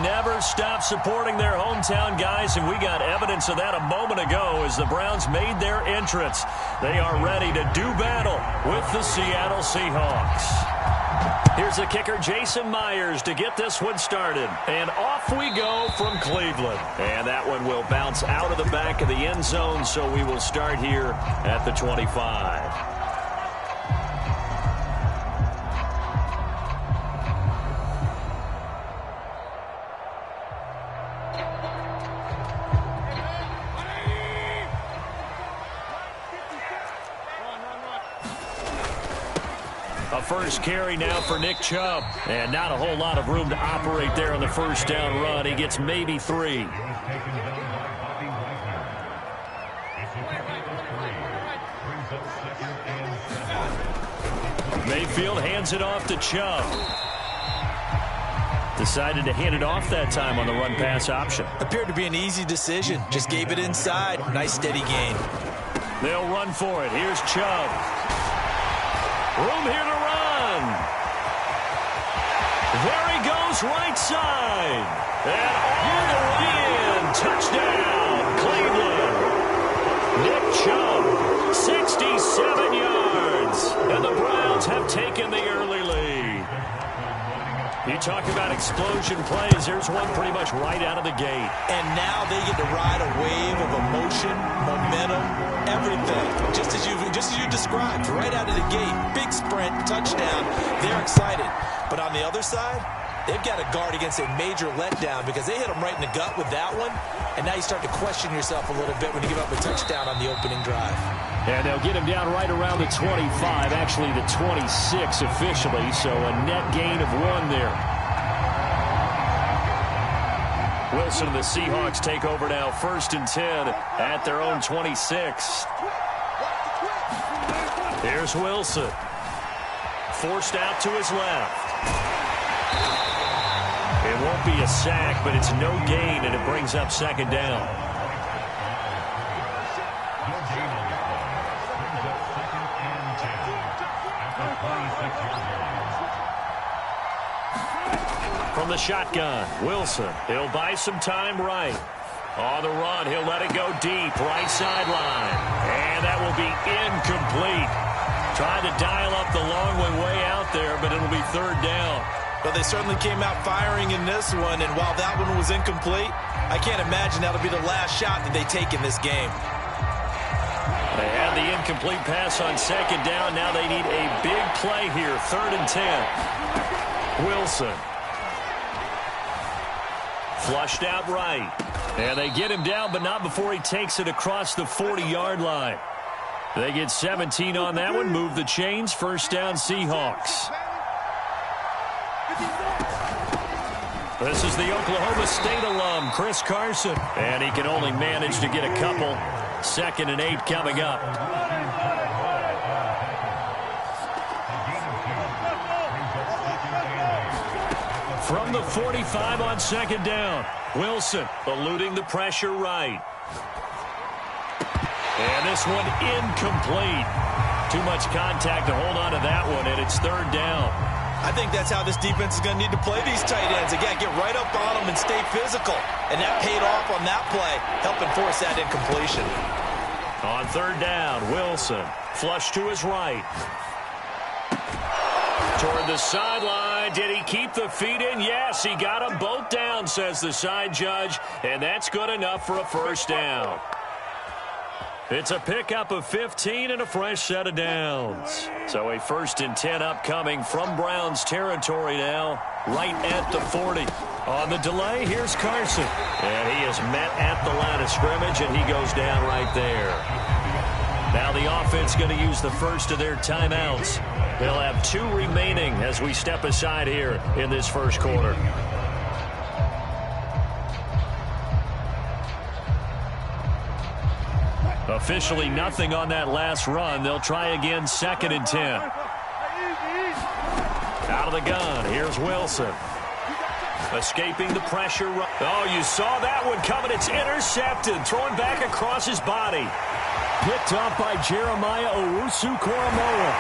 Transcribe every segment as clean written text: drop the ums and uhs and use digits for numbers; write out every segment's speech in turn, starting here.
Never stop supporting their hometown guys, and we got evidence of that a moment ago as the Browns made their entrance. They are ready to do battle with the Seattle Seahawks. Here's the kicker, Jason Myers, to get this one started. And off we go from Cleveland. And that one will bounce out of the back of the end zone, so we will start here at the 25. First carry now for Nick Chubb. And not a whole lot of room to operate there on the first down run. He gets maybe 3. Mayfield hands it off to Chubb. Decided to hand it off that time on the run-pass option. Appeared to be an easy decision. Just gave it inside. Nice steady gain. They'll run for it. Here's Chubb. Room here to run. There he goes, right side. And all the way in. Touchdown, Cleveland. Nick Chubb, 67 yards. And the Browns have taken the early lead. You talk about explosion plays. There's one pretty much right out of the gate. And now they get to ride a wave of emotion, momentum, everything. Just as you described, right out of the gate. Big sprint, touchdown. They're excited. But on the other side, they've got to guard against a major letdown because they hit them right in the gut with that one. And now you start to question yourself a little bit when you give up a touchdown on the opening drive. And they'll get him down right around the 25, actually the 26 officially, so a net gain of 1 there. Wilson and the Seahawks take over now, 1st and 10 at their own 26. Here's Wilson. Forced out to his left. It won't be a sack, but it's no gain, and it brings up 2nd down. From the shotgun, Wilson. He'll buy some time right. On the run, he'll let it go deep, right sideline. And that will be incomplete. Trying to dial up the long way out there, but it'll be 3rd down. Well, they certainly came out firing in this one, and while that one was incomplete, I can't imagine that'll be the last shot that they take in this game. They had the incomplete pass on 2nd down. Now they need a big play here, 3rd and 10. Wilson. Flushed out right. And they get him down, but not before he takes it across the 40-yard line. They get 17 on that one, move the chains, 1st down Seahawks. This is the Oklahoma State alum, Chris Carson. And he can only manage to get a couple. 2nd and 8 coming up. From the 45 on 2nd down. Wilson eluding the pressure right. And this one incomplete. Too much contact to hold on to that one, and it's 3rd down. I think that's how this defense is going to need to play these tight ends. Again, get right up on them and stay physical. And that paid off on that play, helping force that incompletion. On 3rd down, Wilson. Flush to his right. Toward the sideline. Did he keep the feet in? Yes, he got them both down, says the side judge. And that's good enough for a 1st down. It's a pickup of 15 and a fresh set of downs. So a 1st and 10 upcoming from Browns territory now, right at the 40. On the delay, here's Carson. And he is met at the line of scrimmage, and he goes down right there. Now the offense going to use the first of their timeouts. They'll have 2 remaining as we step aside here in this 1st quarter. Officially nothing on that last run. They'll try again, 2nd and 10. Out of the gun, here's Wilson. Escaping the pressure. Oh, you saw that one coming. It's intercepted. Throwing back across his body. Picked off by Jeremiah Owusu-Koramoah.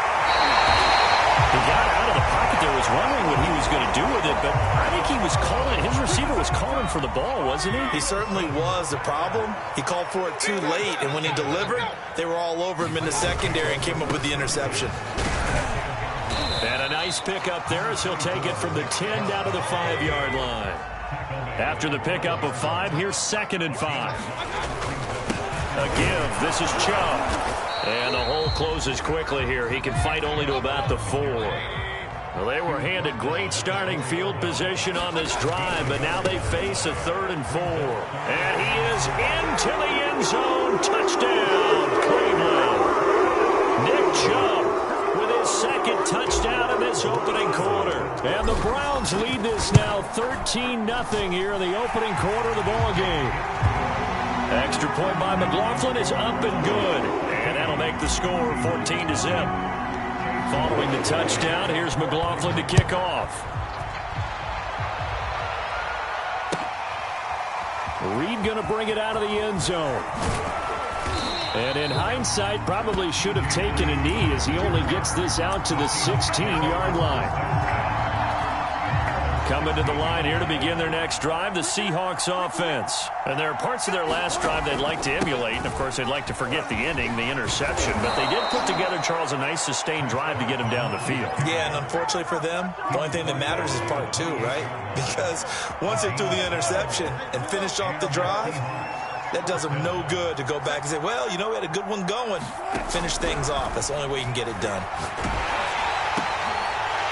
He got out of the pocket there, was wondering what he was going to do with it, but I think he was calling, his receiver was calling for the ball, wasn't he? He certainly was. The problem, he called for it too late, and when he delivered, they were all over him in the secondary and came up with the interception. And a nice pickup there as he'll take it from the 10 down to the 5-yard line. After the pickup of 5, here's 2nd and 5. A give. This is Chubb. And the hole closes quickly here. He can fight only to about the 4. Well, they were handed great starting field position on this drive, but now they face a 3rd and 4. And he is into the end zone. Touchdown, Cleveland. Nick Chubb with his 2nd touchdown in this opening quarter. And the Browns lead this now 13-0 here in the opening quarter of the ball game. Extra point by McLaughlin is up and good. And that'll make the score 14-0. Following the touchdown, here's McLaughlin to kick off. Reed going to bring it out of the end zone. And in hindsight, probably should have taken a knee as he only gets this out to the 16-yard line. Coming to the line here to begin their next drive, the Seahawks offense. And there are parts of their last drive they'd like to emulate. And, of course, they'd like to forget the ending, the interception. But they did put together, Charles, a nice sustained drive to get him down the field. Yeah, and unfortunately for them, the only thing that matters is part 2, right? Because once they threw the interception and finished off the drive, that does them no good to go back and say, well, you know, we had a good one going. Finish things off. That's the only way you can get it done.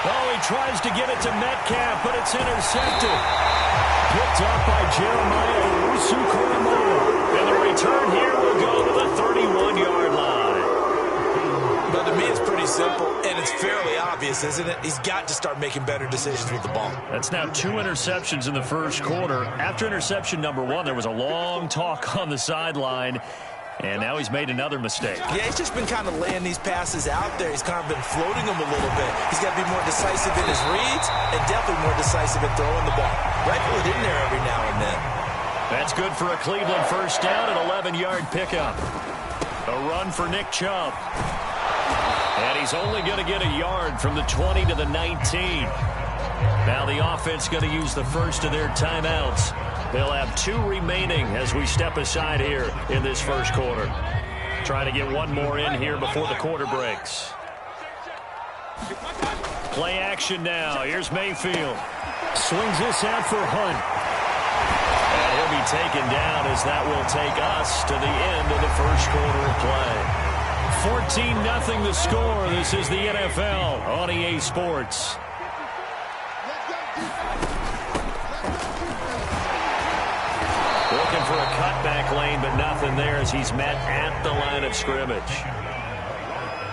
Oh, he tries to get it to Metcalf, but it's intercepted. Picked up by Jeremiah Owusu-Koramoah. And the return here will go to the 31-yard line. But to me, it's pretty simple, and it's fairly obvious, isn't it? He's got to start making better decisions with the ball. That's now 2 interceptions in the first quarter. After interception number 1, there was a long talk on the sideline. And now he's made another mistake. Yeah, he's just been kind of laying these passes out there. He's kind of been floating them a little bit. He's got to be more decisive in his reads and definitely more decisive in throwing the ball. Rifle it in there every now and then. That's good for a Cleveland first down, an 11-yard pickup. A run for Nick Chubb. And he's only going to get a yard from the 20 to the 19. Now the offense going to use the first of their timeouts. They'll have 2 remaining as we step aside here in this first quarter. Trying to get one more in here before the quarter breaks. Play action now. Here's Mayfield. Swings this out for Hunt. And he'll be taken down as that will take us to the end of the first quarter of play. 14-0 the score. This is the NFL on EA Sports. Looking for a cutback lane, but nothing there as he's met at the line of scrimmage.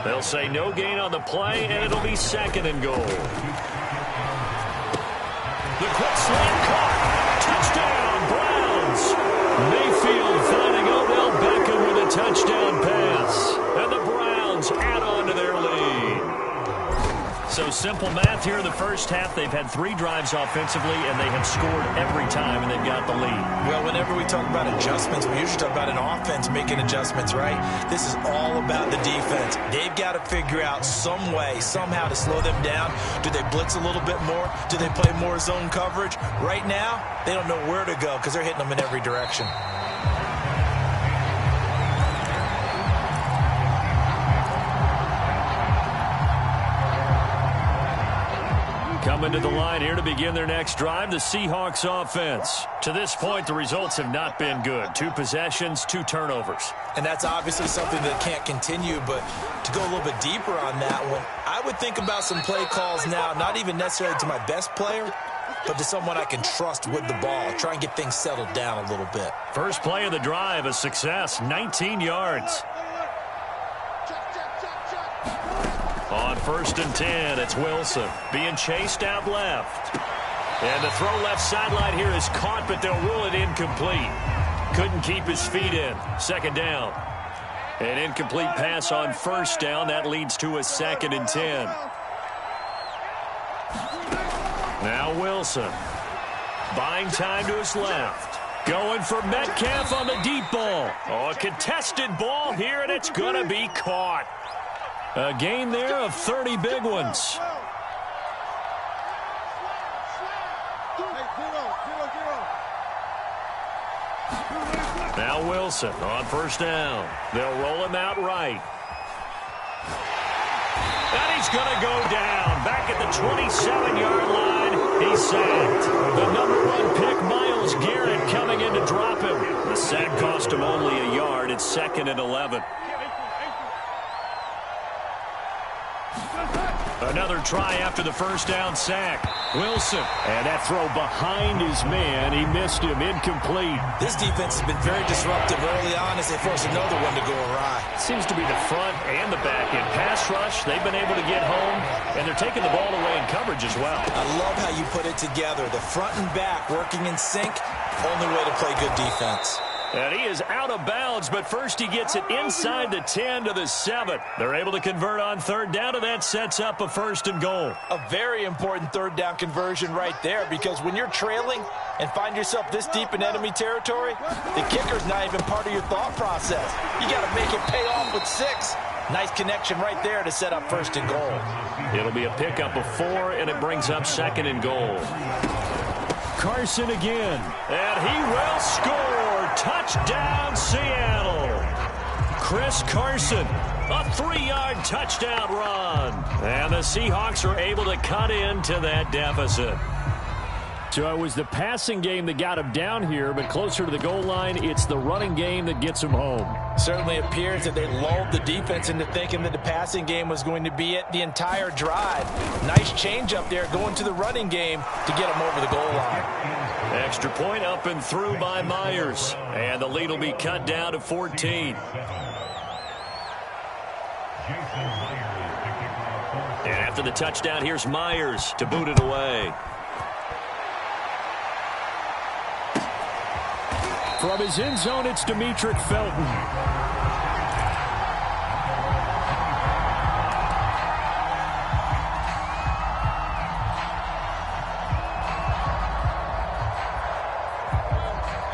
They'll say no gain on the play, and it'll be 2nd and goal. The quick slant caught. Touchdown, Browns. Mayfield finding Odell Beckham with a touchdown pass. And the Browns add on to their lead. So simple math here in the first half. They've had 3 drives offensively, and they have scored every time, and they've got the lead. Well, whenever we talk about adjustments, we usually talk about an offense making adjustments, right? This is all about the defense. They've got to figure out some way, somehow to slow them down. Do they blitz a little bit more? Do they play more zone coverage? Right now, they don't know where to go because they're hitting them in every direction. Coming to the line here to begin their next drive, the Seahawks offense. To this point, the results have not been good. 2 possessions, 2 turnovers. And that's obviously something that can't continue, but to go a little bit deeper on that one, I would think about some play calls now, not even necessarily to my best player, but to someone I can trust with the ball. Try and get things settled down a little bit. First play of the drive, a success, 19 yards. On 1st and 10, it's Wilson being chased out left. And the throw left sideline here is caught, but they'll rule it incomplete. Couldn't keep his feet in. 2nd down. An incomplete pass on 1st down. That leads to a 2nd and 10. Now Wilson. Buying time to his left. Going for Metcalf on the deep ball. Oh, a contested ball here, and it's going to be caught. A gain there of 30 big ones. Now Wilson on first down. They'll roll him out right. And he's going to go down. Back at the 27-yard line, he's sacked. The number 1 pick, Myles Garrett, coming in to drop him. The sack cost him only a yard. It's 2nd and 11. Another try after the first down sack. Wilson. And that throw behind his man. He missed him. Incomplete. This defense has been very disruptive early on as they force another one to go awry. Seems to be the front and the back end. Pass rush, they've been able to get home, and they're taking the ball away in coverage as well. I love how you put it together. The front and back working in sync. Only way to play good defense. And he is out of bounds, but first he gets it inside the 10 to the 7. They're able to convert on third down, and that sets up a 1st and goal. A very important third down conversion right there, because when you're trailing and find yourself this deep in enemy territory, the kicker's not even part of your thought process. You got to make it pay off with 6. Nice connection right there to set up 1st and goal. It'll be a pickup of 4, and it brings up 2nd and goal. Carson again, and he will score. Touchdown, Seattle. Chris Carson, a 3-yard touchdown run. And the Seahawks are able to cut into that deficit. So it was the passing game that got him down here, but closer to the goal line, it's the running game that gets him home. Certainly appears that they lulled the defense into thinking that the passing game was going to be it the entire drive. Nice change up there going to the running game to get him over the goal line. Extra point up and through by Myers. And the lead will be cut down to 14. And after the touchdown, here's Myers to boot it away. From his end zone, it's Demetric Felton.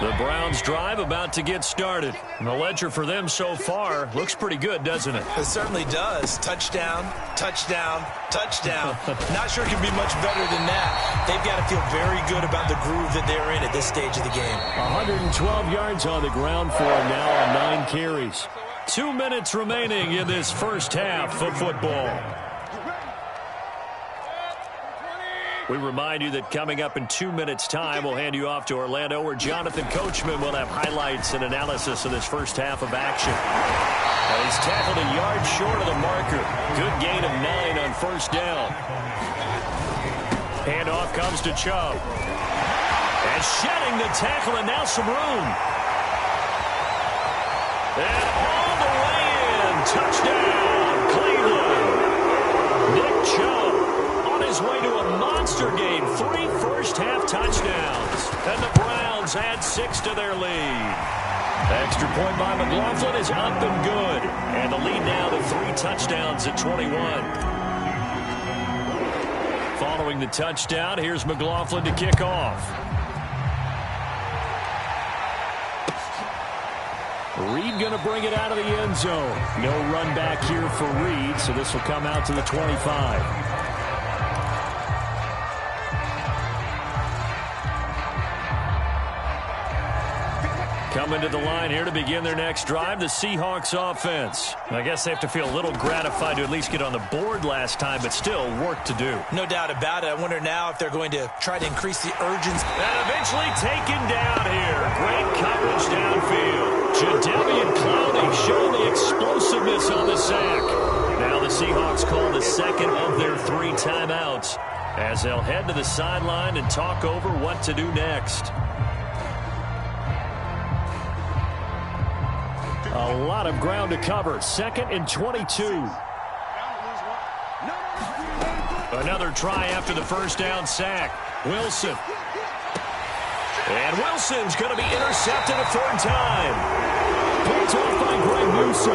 The Browns drive about to get started. And the ledger for them so far looks pretty good, doesn't it? It certainly does. Touchdown, touchdown, touchdown. Not sure it can be much better than that. They've got to feel very good about the groove that they're in at this stage of the game. 112 yards on the ground for him now on 9 carries. 2 minutes remaining in this first half of football. We remind you that coming up in 2 minutes' time, we'll hand you off to Orlando, where Jonathan Coachman will have highlights and analysis of this first half of action. And he's tackled a yard short of the marker. Good gain of 9 on first down. Handoff comes to Chubb. And shedding the tackle, and now some room. And all the way in. Touchdown, Cleveland. Nick Chubb on his way to a monster game. 3 first-half touchdowns. And the Browns add 6 to their lead. Extra point by McLaughlin is up and good. And the lead now to 3 touchdowns at 21. Following the touchdown, here's McLaughlin to kick off. Reed going to bring it out of the end zone. No run back here for Reed, so this will come out to the 25. Coming to the line here to begin their next drive, the Seahawks offense. I guess they have to feel a little gratified to at least get on the board last time, but still work to do. No doubt about it. I wonder now if they're going to try to increase the urgency. And eventually taken down here. Great coverage downfield. Jadeveon Clowney showing the explosiveness on the sack. Now the Seahawks call the second of their 3 timeouts as they'll head to the sideline and talk over what to do next. A lot of ground to cover. 2nd and 22. Another try after the first down sack. Wilson. And Wilson's going to be intercepted a 3rd time. Picked off by Greg Newsome.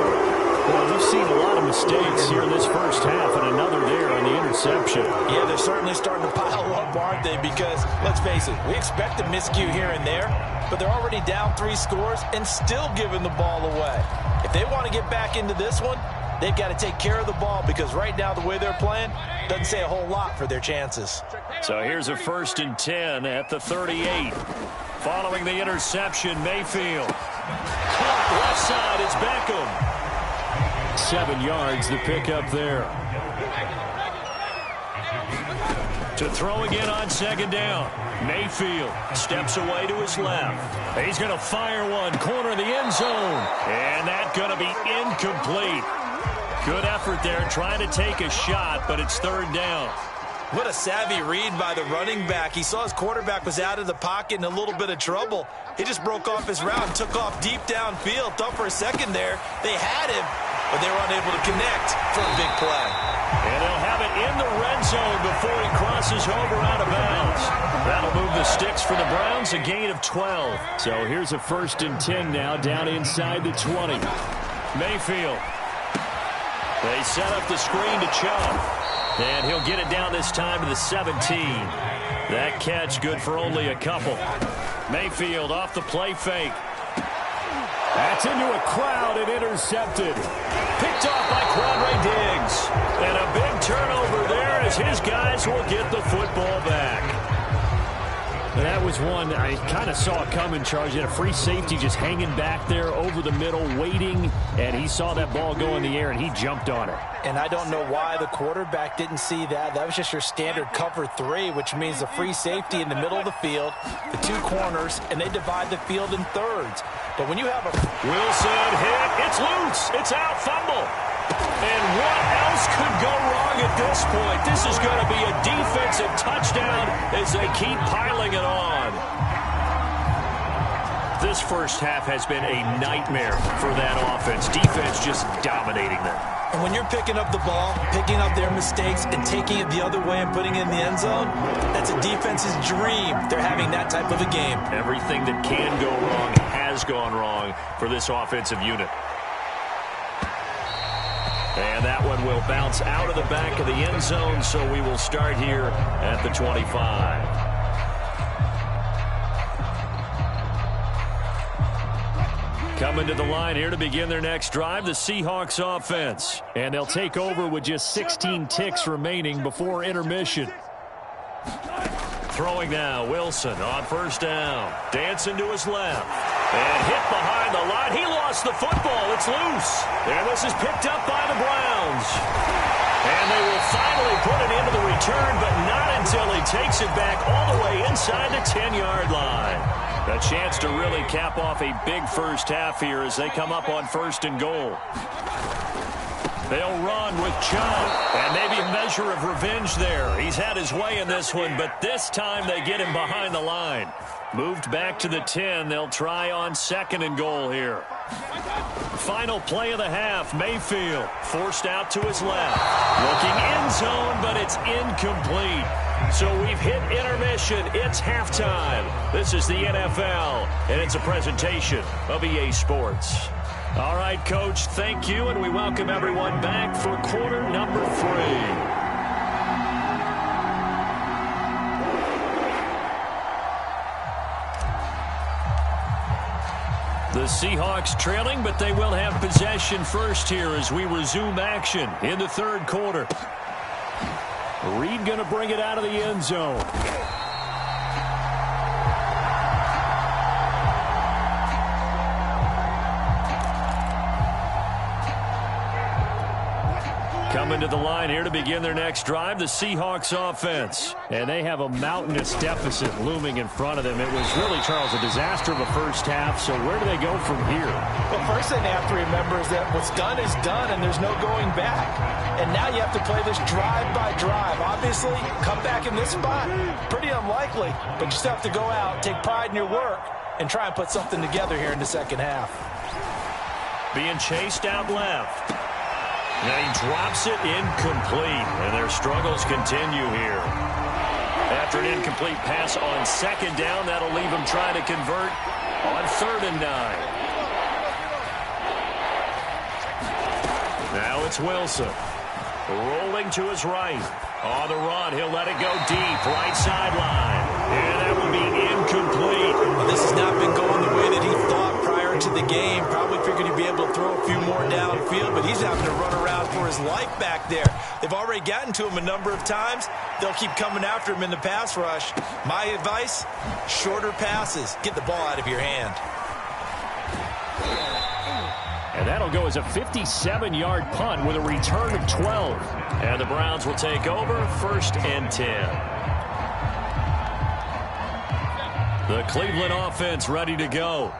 Well, we've seen a lot of mistakes here in this first half, and another there on the interception. Yeah, they're certainly starting to pile up, aren't they? Because, let's face it, we expect a miscue here and there, but they're already down 3 scores and still giving the ball away. If they want to get back into this one, they've got to take care of the ball because right now the way they're playing doesn't say a whole lot for their chances. So here's a 1st and 10 at the 38. Following the interception, Mayfield. Caught left side, it's Beckham. 7 yards, the pickup there. To throw again on 2nd down. Mayfield steps away to his left. He's going to fire one, corner of the end zone. And that's going to be incomplete. Good effort there, trying to take a shot, but it's 3rd down. What a savvy read by the running back. He saw his quarterback was out of the pocket in a little bit of trouble. He just broke off his route and took off deep downfield. Thought for a second there they had him, but they were unable to connect for a big play. And they'll have it in the red zone before he crosses over out of bounds. That'll move the sticks for the Browns, a gain of 12. So here's a 1st and 10 now, down inside the 20. Mayfield. They set up the screen to Chubb. And he'll get it down this time to the 17. That catch good for only a couple. Mayfield off the play fake. That's into a crowd and intercepted. Picked off by Quandre Diggs. And a big turnover there as his guys will get the football back. And that was one I kind of saw coming, Charles. You had a free safety just hanging back there over the middle, waiting, and he saw that ball go in the air, and he jumped on it. And I don't know why the quarterback didn't see that. That was just your standard cover 3, which means the free safety in the middle of the field, the 2 corners, and they divide the field in thirds. But when you have a... Wilson hit. It's loose. It's out. Fumble. And what else could go wrong at this point? This is going to be a defensive touchdown as they keep piling it on. This first half has been a nightmare for that offense. Defense just dominating them. And when you're picking up the ball, picking up their mistakes, and taking it the other way and putting it in the end zone, that's a defense's dream. They're having that type of a game. Everything that can go wrong has gone wrong for this offensive unit. And that one will bounce out of the back of the end zone, so we will start here at the 25. Coming to the line here to begin their next drive, the Seahawks offense. And they'll take over with just 16 ticks remaining before intermission. Throwing now, Wilson on 1st down. Dancing to his left. And hit behind the line. He lost the football. It's loose. And this is picked up by the Browns. And they will finally put it into the return, but not until he takes it back all the way inside the 10-yard line. A chance to really cap off a big first half here as they come up on 1st and goal. They'll run with Chubb, and maybe a measure of revenge there. He's had his way in this one, but this time they get him behind the line. Moved back to the 10. They'll try on 2nd and goal here. Final play of the half. Mayfield forced out to his left. Looking end zone, but it's incomplete. So we've hit intermission. It's halftime. This is the NFL, and it's a presentation of EA Sports. All right, Coach, thank you, and we welcome everyone back for quarter number 3. The Seahawks trailing, but they will have possession first here as we resume action in the 3rd quarter. Reed going to bring it out of the end zone. Coming to the line here to begin their next drive, the Seahawks offense. And they have a mountainous deficit looming in front of them. It was really, Charles, a disaster of a first half. So where do they go from here? Well, first thing they have to remember is that what's done is done, and there's no going back. And now you have to play this drive by drive. Obviously, come back in this spot, pretty unlikely. But you still have to go out, take pride in your work, and try and put something together here in the second half. Being chased out left. Now he drops it incomplete, and their struggles continue here. After an incomplete pass on 2nd down, that'll leave him trying to convert on 3rd and 9. Now it's Wilson. Rolling to his right. On the run, he'll let it go deep, right sideline. And that will be incomplete. Well, this has not been going the way that he thought prior to the game. Probably figured he'd be able to throw throw a few more downfield, but he's having to run around for his life back there. They've already gotten to him a number of times. They'll keep coming after him in the pass rush. My advice, shorter passes. Get the ball out of your hand. And that'll go as a 57-yard punt with a return of 12. And the Browns will take over 1st and 10. The Cleveland offense ready to go.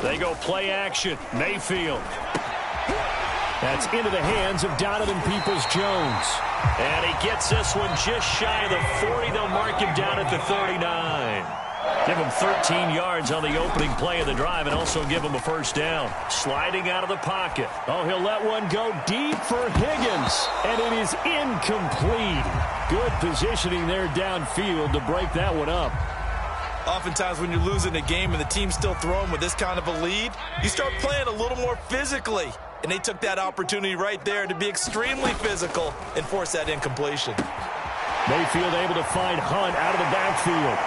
They go play action. Mayfield. That's into the hands of Donovan Peoples-Jones. And he gets this one just shy of the 40. They'll mark him down at the 39. Give him 13 yards on the opening play of the drive and also give him a first down. Sliding out of the pocket. Oh, he'll let one go deep for Higgins. And it is incomplete. Good positioning there downfield to break that one up. Oftentimes when you're losing a game and the team's still throwing with this kind of a lead, you start playing a little more physically. And they took that opportunity right there to be extremely physical and force that incompletion. Mayfield able to find Hunt out of the backfield.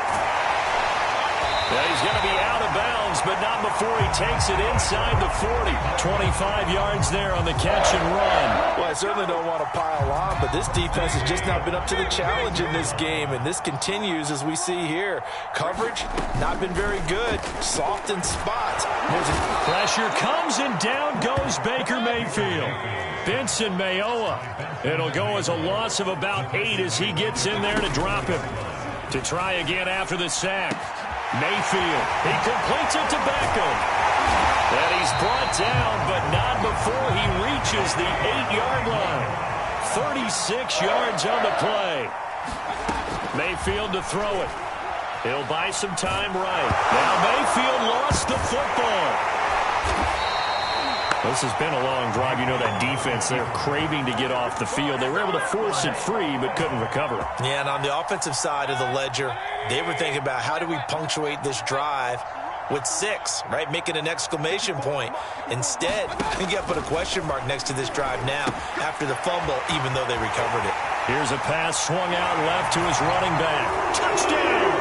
Yeah, he's going to be out of bounds, but not before he takes it inside the 40. 25 yards there on the catch and run. Well, I certainly don't want to pile on, but this defense has just not been up to the challenge in this game, and this continues as we see here. Coverage, not been very good. Soft in spots. Pressure comes, and down goes Baker Mayfield. Vincent Mayowa. It'll go as a loss of about 8 as he gets in there to drop him. To try again after the sack. Mayfield, he completes it to Beckham. And he's brought down, but not before he reaches the 8-yard line. 36 yards on the play. Mayfield to throw it. He'll buy some time right. Now Mayfield lost the football. This has been a long drive. You know that defense, they're craving to get off the field. They were able to force it free, but couldn't recover. Yeah, and on the offensive side of the ledger, they were thinking about how do we punctuate this drive with 6, right? Making an exclamation point. Instead, I think you got to put a question mark next to this drive now after the fumble, even though they recovered it. Here's a pass swung out left to his running back. Touchdown!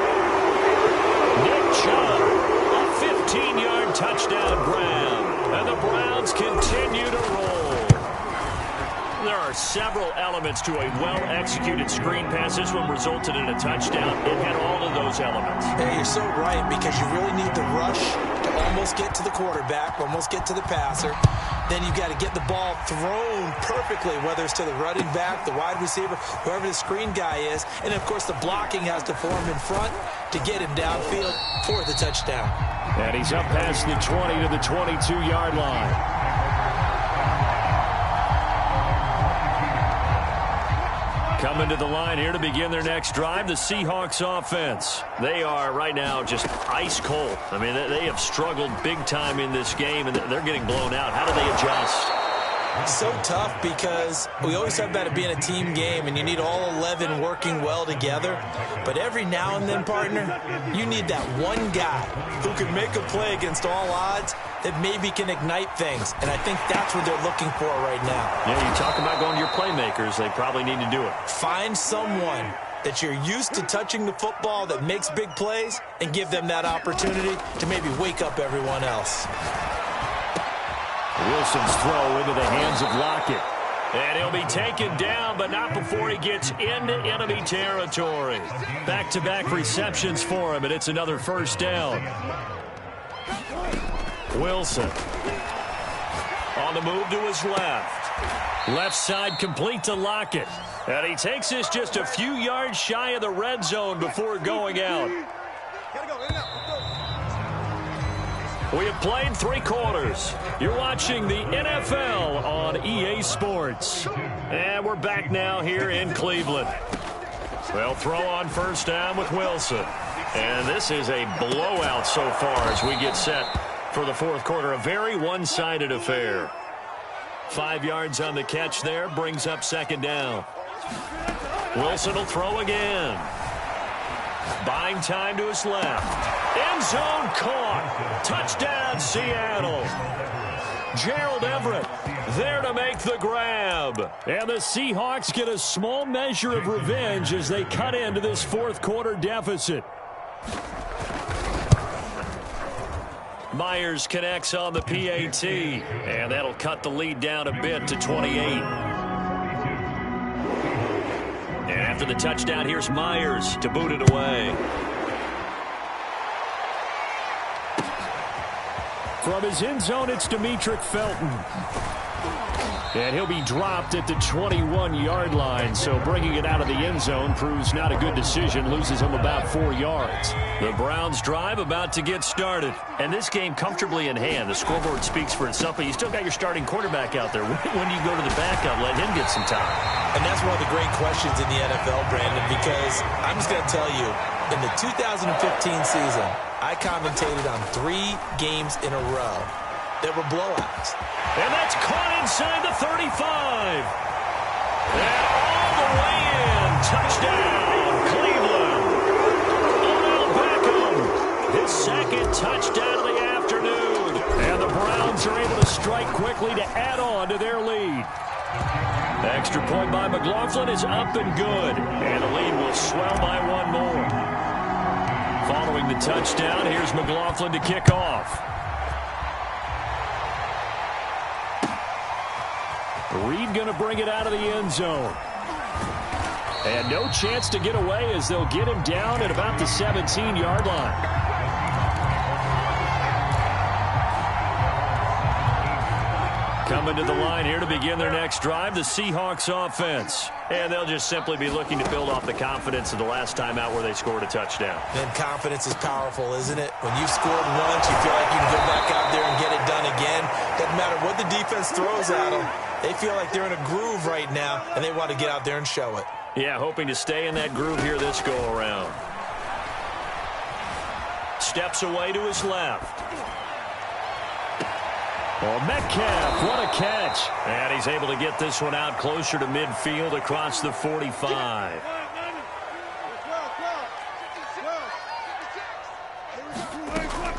Nick Chubb, a 15-yard touchdown grab. And the Browns continue to roll. There are several elements to a well-executed screen pass. This one resulted in a touchdown. It had all of those elements. Hey, you're so right, because you really need the rush to almost get to the quarterback, almost get to the passer. Then you've got to get the ball thrown perfectly, whether it's to the running back, the wide receiver, whoever the screen guy is. And, of course, the blocking has to form in front to get him downfield for the touchdown. And he's up past the 20 to the 22-yard line. Coming to the line here to begin their next drive, the Seahawks offense. They are right now just ice cold. I mean, they have struggled big time in this game, and they're getting blown out. How do they adjust? So tough, because we always talk about it being a team game and you need all 11 working well together. But every now and then, partner, you need that one guy who can make a play against all odds that maybe can ignite things. And I think that's what they're looking for right now. Yeah, you talk about going to your playmakers. They probably need to do it. Find someone that you're used to touching the football that makes big plays and give them that opportunity to maybe wake up everyone else. Wilson's throw into the hands of Lockett. And he'll be taken down, but not before he gets into enemy territory. Back-to-back receptions for him, and it's another first down. Wilson on the move to his left. Left side complete to Lockett. And he takes this just a few yards shy of the red zone before going out. We have played 3 quarters. You're watching the NFL on EA Sports. And we're back now here in Cleveland. They'll throw on first down with Wilson. And this is a blowout so far as we get set for the fourth quarter. A very one-sided affair. 5 yards on the catch there. Brings up second down. Wilson will throw again. Buying time to his left. End zone caught. Touchdown, Seattle. Gerald Everett there to make the grab. And the Seahawks get a small measure of revenge as they cut into this fourth quarter deficit. Myers connects on the PAT, and that'll cut the lead down a bit to 28. And after the touchdown, here's Myers to boot it away. From his end zone, it's Demetric Felton. And he'll be dropped at the 21-yard line, so bringing it out of the end zone proves not a good decision, loses him about 4 yards. The Browns drive about to get started. And this game comfortably in hand. The scoreboard speaks for itself, but you still got your starting quarterback out there. When do you go to the backup, let him get some time? And that's one of the great questions in the NFL, Brandon, because I'm just going to tell you, in the 2015 season, I commentated on 3 games in a row that were blowouts. And that's caught inside the 35. And all the way in. Touchdown, Cleveland. Odell Beckham, his second touchdown of the afternoon. And the Browns are able to strike quickly to add on to their lead. The extra point by McLaughlin is up and good. And the lead will swell by 1 more. Following the touchdown, here's McLaughlin to kick off. Reed going to bring it out of the end zone. And no chance to get away as they'll get him down at about the 17-yard line. Coming to the line here to begin their next drive, the Seahawks offense. And they'll just simply be looking to build off the confidence of the last time out where they scored a touchdown. And confidence is powerful, isn't it? When you've scored once, you feel like you can go back out there and get it done again. Doesn't matter what the defense throws at them. They feel like they're in a groove right now, and they want to get out there and show it. Yeah, hoping to stay in that groove here this go-around. Steps away to his left. Oh, Metcalf, what a catch. And he's able to get this one out closer to midfield across the 45.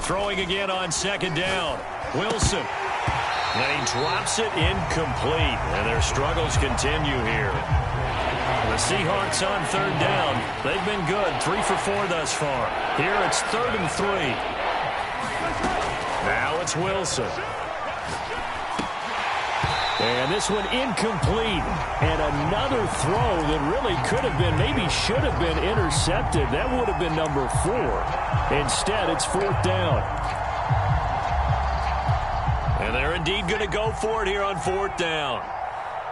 Throwing again on second down. Wilson. And he drops it incomplete. And their struggles continue here. The Seahawks on third down. They've been good. 3 for 4 thus far. Here it's 3rd and 3. Now it's Wilson. And this one incomplete. And another throw that really could have been, maybe should have been intercepted. That would have been number 4. Instead, it's 4th down. And they're indeed going to go for it here on 4th down.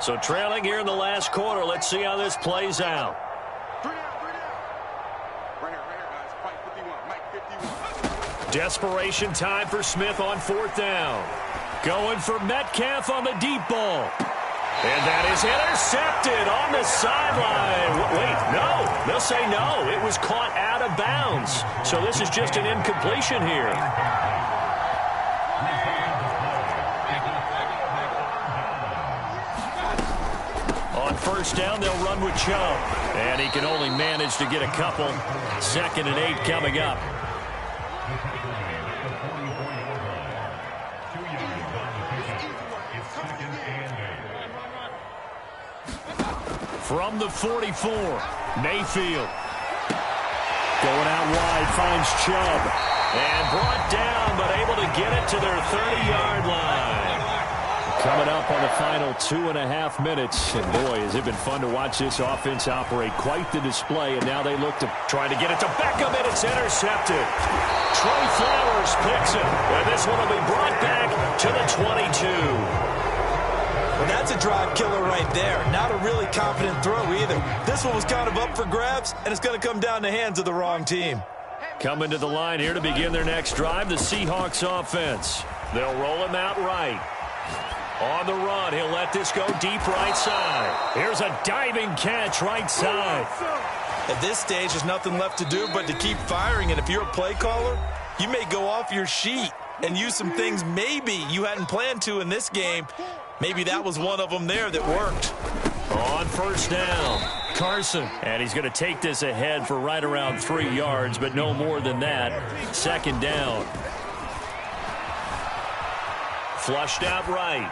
So trailing here in the last quarter. Let's see how this plays out. Desperation time for Smith on 4th down. Going for Metcalf on the deep ball. And that is intercepted on the sideline. Wait, no. They'll say no. It was caught out of bounds. So this is just an incompletion here. On 1st down, they'll run with Chubb. And he can only manage to get a couple. 2nd and 8 coming up. From the 44, Mayfield. Going out wide, finds Chubb. And brought down, but able to get it to their 30-yard line. Coming up on the final 2.5 minutes. And boy, has it been fun to watch this offense operate. Quite the display, and now they look to try to get it to Beckham, and it's intercepted. Trey Flowers picks it, and this one will be brought back to the 22. Well, that's a drive killer right there. Not a really confident throw either. This one was kind of up for grabs, and it's going to come down the hands of the wrong team. Coming to the line here to begin their next drive, the Seahawks offense. They'll roll him out right. On the run, he'll let this go deep right side. Here's a diving catch right side. At this stage, there's nothing left to do but to keep firing, and if you're a play caller, you may go off your sheet and use some things maybe you hadn't planned to in this game. Maybe that was one of them there that worked. On 1st down, Carson. And he's going to take this ahead for right around 3 yards, but no more than that. 2nd down. Flushed out right.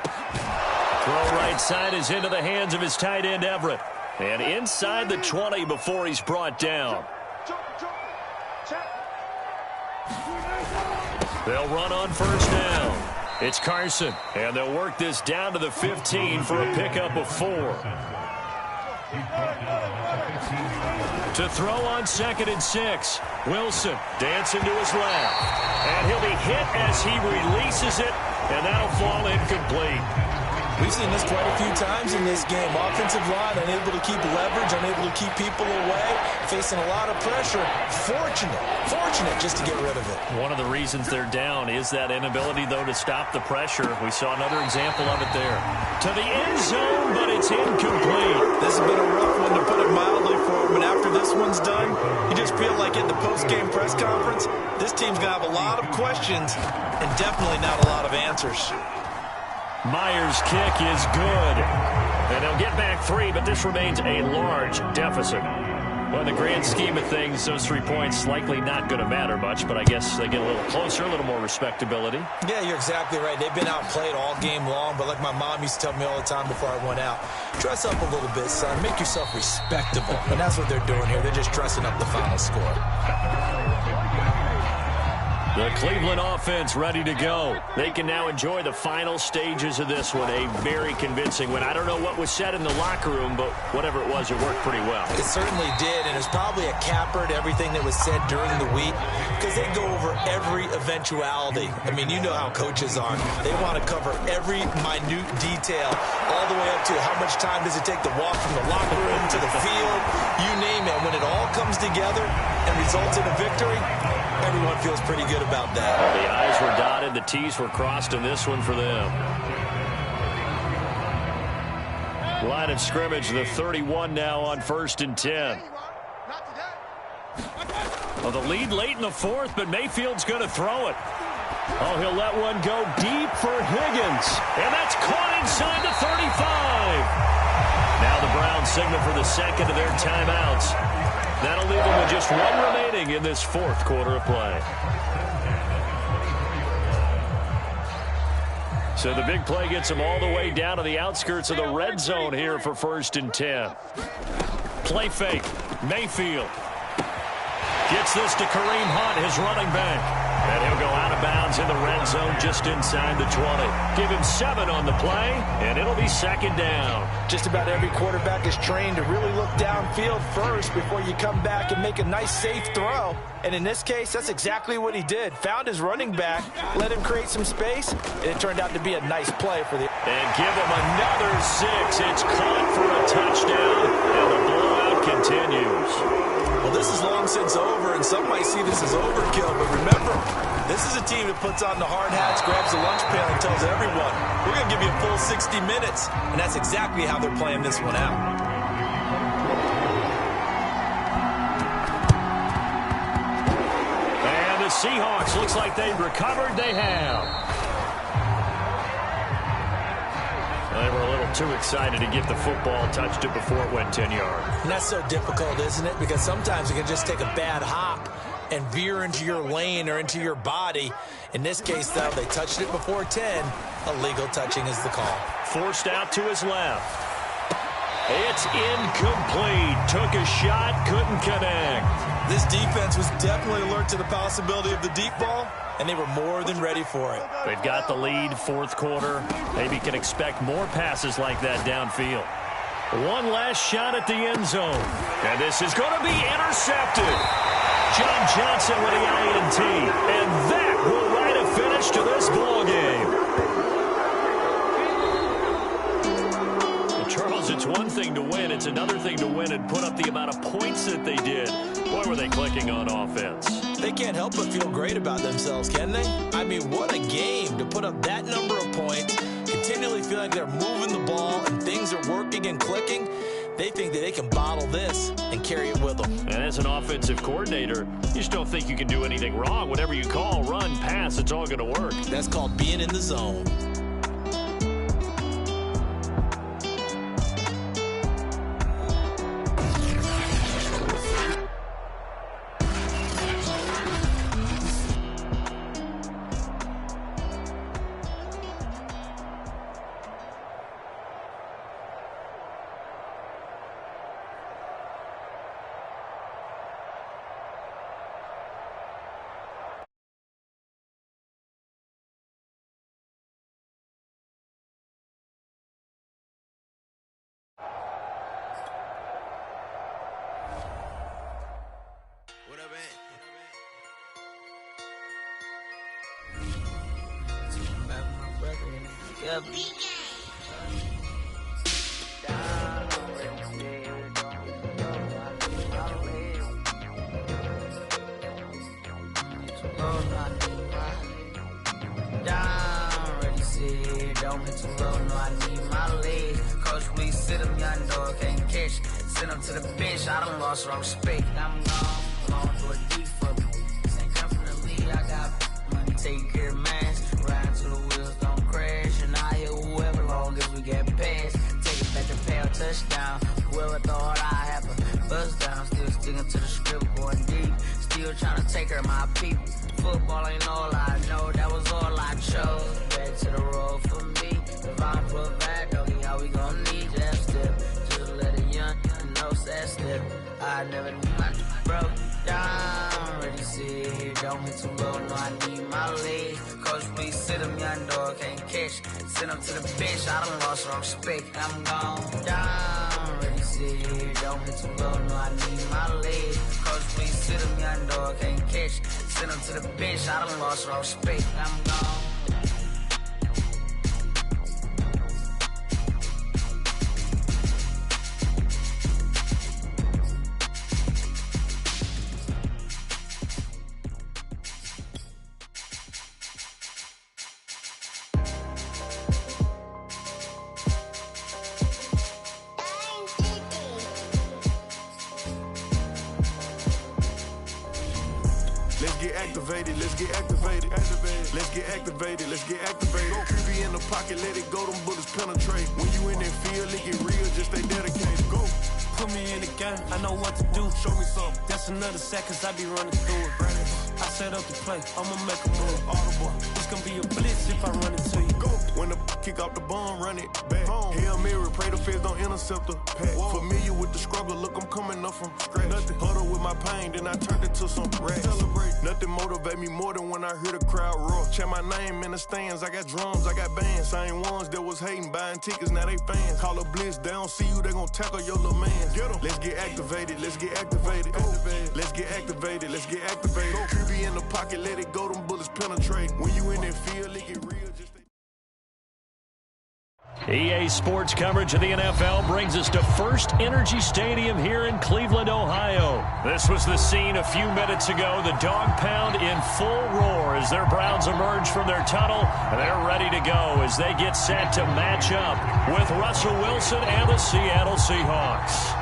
Throw right side is into the hands of his tight end, Everett. And inside the 20 before he's brought down. They'll run on first down. It's Carson, and they'll work this down to the 15 for a pickup of 4. To throw on 2nd and 6. Wilson dancing to his left. And he'll be hit as he releases it, and that'll fall incomplete. We've seen this quite a few times in this game. Offensive line unable to keep leverage, unable to keep people away, facing a lot of pressure. Fortunate just to get rid of it. One of the reasons they're down is that inability, though, to stop the pressure. We saw another example of it there. To the end zone, but it's incomplete. This has been a rough one, to put it mildly, for him. And after this one's done, you just feel like at the post-game press conference, this team's going to have a lot of questions and definitely not a lot of answers. Myers' kick is good. And they'll get back 3, but this remains a large deficit. Well, in the grand scheme of things, those 3 points likely not going to matter much, but I guess they get a little closer, a little more respectability. Yeah, you're exactly right. They've been outplayed all game long, but like my mom used to tell me all the time before I went out, dress up a little bit, son. Make yourself respectable. And that's what they're doing here. They're just dressing up the final score. The Cleveland offense ready to go. They can now enjoy the final stages of this one. A very convincing win. I don't know what was said in the locker room, but whatever it was, it worked pretty well. It certainly did, and it's probably a capper to everything that was said during the week, because they go over every eventuality. I mean, you know how coaches are. They want to cover every minute detail, all the way up to how much time does it take to walk from the locker room to the field, you name it. When it all comes together and results in a victory, everyone feels pretty good about that. The I's were dotted, the T's were crossed in this one for them. Line of scrimmage, the 31 now on 1st and 10. Well, the lead late in the 4th, but Mayfield's going to throw it. Oh, he'll let one go deep for Higgins. And that's caught inside the 35. Now the Browns signal for the second of their timeouts. That'll leave them with just 1 remaining in this 4th quarter of play. So the big play gets them all the way down to the outskirts of the red zone here for 1st and 10. Play fake. Mayfield gets this to Kareem Hunt, his running back. And he'll go out of bounds in the red zone just inside the 20. Give him 7 on the play, and it'll be 2nd down. Just about every quarterback is trained to really look downfield first before you come back and make a nice, safe throw. And in this case, that's exactly what he did. Found his running back, let him create some space, and it turned out to be a nice play for the... And give him another 6. It's caught for a touchdown, and the blowout continues. Well, this is long since over, and some might see this as overkill, but remember, this is a team that puts on the hard hats, grabs the lunch pail, and tells everyone, we're going to give you a full 60 minutes, and that's exactly how they're playing this one out. And the Seahawks, looks like they've recovered. They have. They were a little too excited to get the football, touched it before it went 10 yards. And that's so difficult, isn't it? Because sometimes you can just take a bad hop and veer into your lane or into your body. In this case, though, they touched it before 10. Illegal touching is the call. Forced out to his left. It's incomplete. Took a shot, couldn't connect. This defense was definitely alert to the possibility of the deep ball, and they were more than ready for it. They've got the lead, 4th quarter. Maybe can expect more passes like that downfield. One last shot at the end zone. And this is going to be intercepted. John Johnson with the INT. And that will write a finish to this ball game. Charles, it's one thing to win. It's another thing to win and put up the amount of points that they did. Boy, were they clicking on offense. They can't help but feel great about themselves, can they? I mean, what a game to put up that number of points, continually feel like they're moving the ball and things are working and clicking. They think that they can bottle this and carry it with them. And as an offensive coordinator, you just don't think you can do anything wrong. Whatever you call, run, pass, it's all going to work. That's called being in the zone. Yeah. Don't hit too low, no, I need my legs. Coach, please sit him, young dog, can't catch. Send him to the bench, I done lost all respect. I'm gone to a deep for me. This ain't come from the league, I got money, take care of mine. Ride till the wheels don't crash. And I hear whoever long as we get past. Take it back to pay touchdown. Whoever thought I have a bust down. Still sticking to the script, going deep. Still trying to take care of my people. Football ain't all I know, that was all I chose. Back to the road for me. If I provide, doggy, how we gon' need that step? Just let a young know that step. I never knew my broke down. Ready, sit here, don't hit too low, no, I need my legs. Coach, please sit him, young dog, can't catch. Send him to the bench, I done lost all respect. I'm gone down. Ready, sit here, don't hit too low, no, I need my legs. Coach, please sit him, young dog, can't catch. Send him to the bench, I done lost all respect. I'm gone. Let's get activated. Let's get activated. Let's get activated. QB in the pocket, let it go. Them bullets penetrate. When you in that field, it get real. Just stay dedicated. Go. Put me in the game, I know what to do. Show me something. That's another sack, cause I be running through it. I set up the play, I'ma make a move. Audible. It's gonna be a blitz if I run into you. Go. When the kick off the bomb, run it back. Hail Mary, pray the feds don't intercept the pack. Familiar with the struggle, look, I'm coming up from scratch. Nothing. Huddle with my pain, then I turned it to some racks. Celebrate. Nothing motivate me more than when I hear the crowd roar. Check my name in the stands, I got drums, I got bands. Same ones that was hating, buying tickets, now they fans. Call a blitz, they don't see you, they gon' tackle your little man. Get 'em. Let's get activated, let's get activated. Let's get activated, let's get activated. QB in the pocket, let it go, them bullets penetrate. When you in that field, it get real. EA Sports coverage of the NFL brings us to First Energy Stadium here in Cleveland, Ohio. This was the scene a few minutes ago. The dog pound in full roar as their Browns emerge from their tunnel. And they're ready to go as they get set to match up with Russell Wilson and the Seattle Seahawks.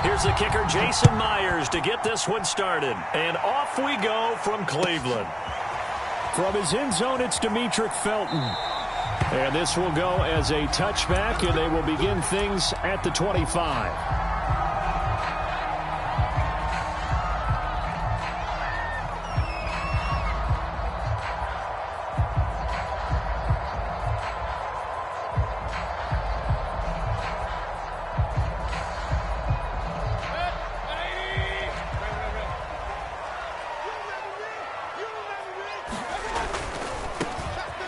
Here's the kicker, Jason Myers, to get this one started. And off we go from Cleveland. From his end zone, it's Demetric Felton. And this will go as a touchback, and they will begin things at the 25.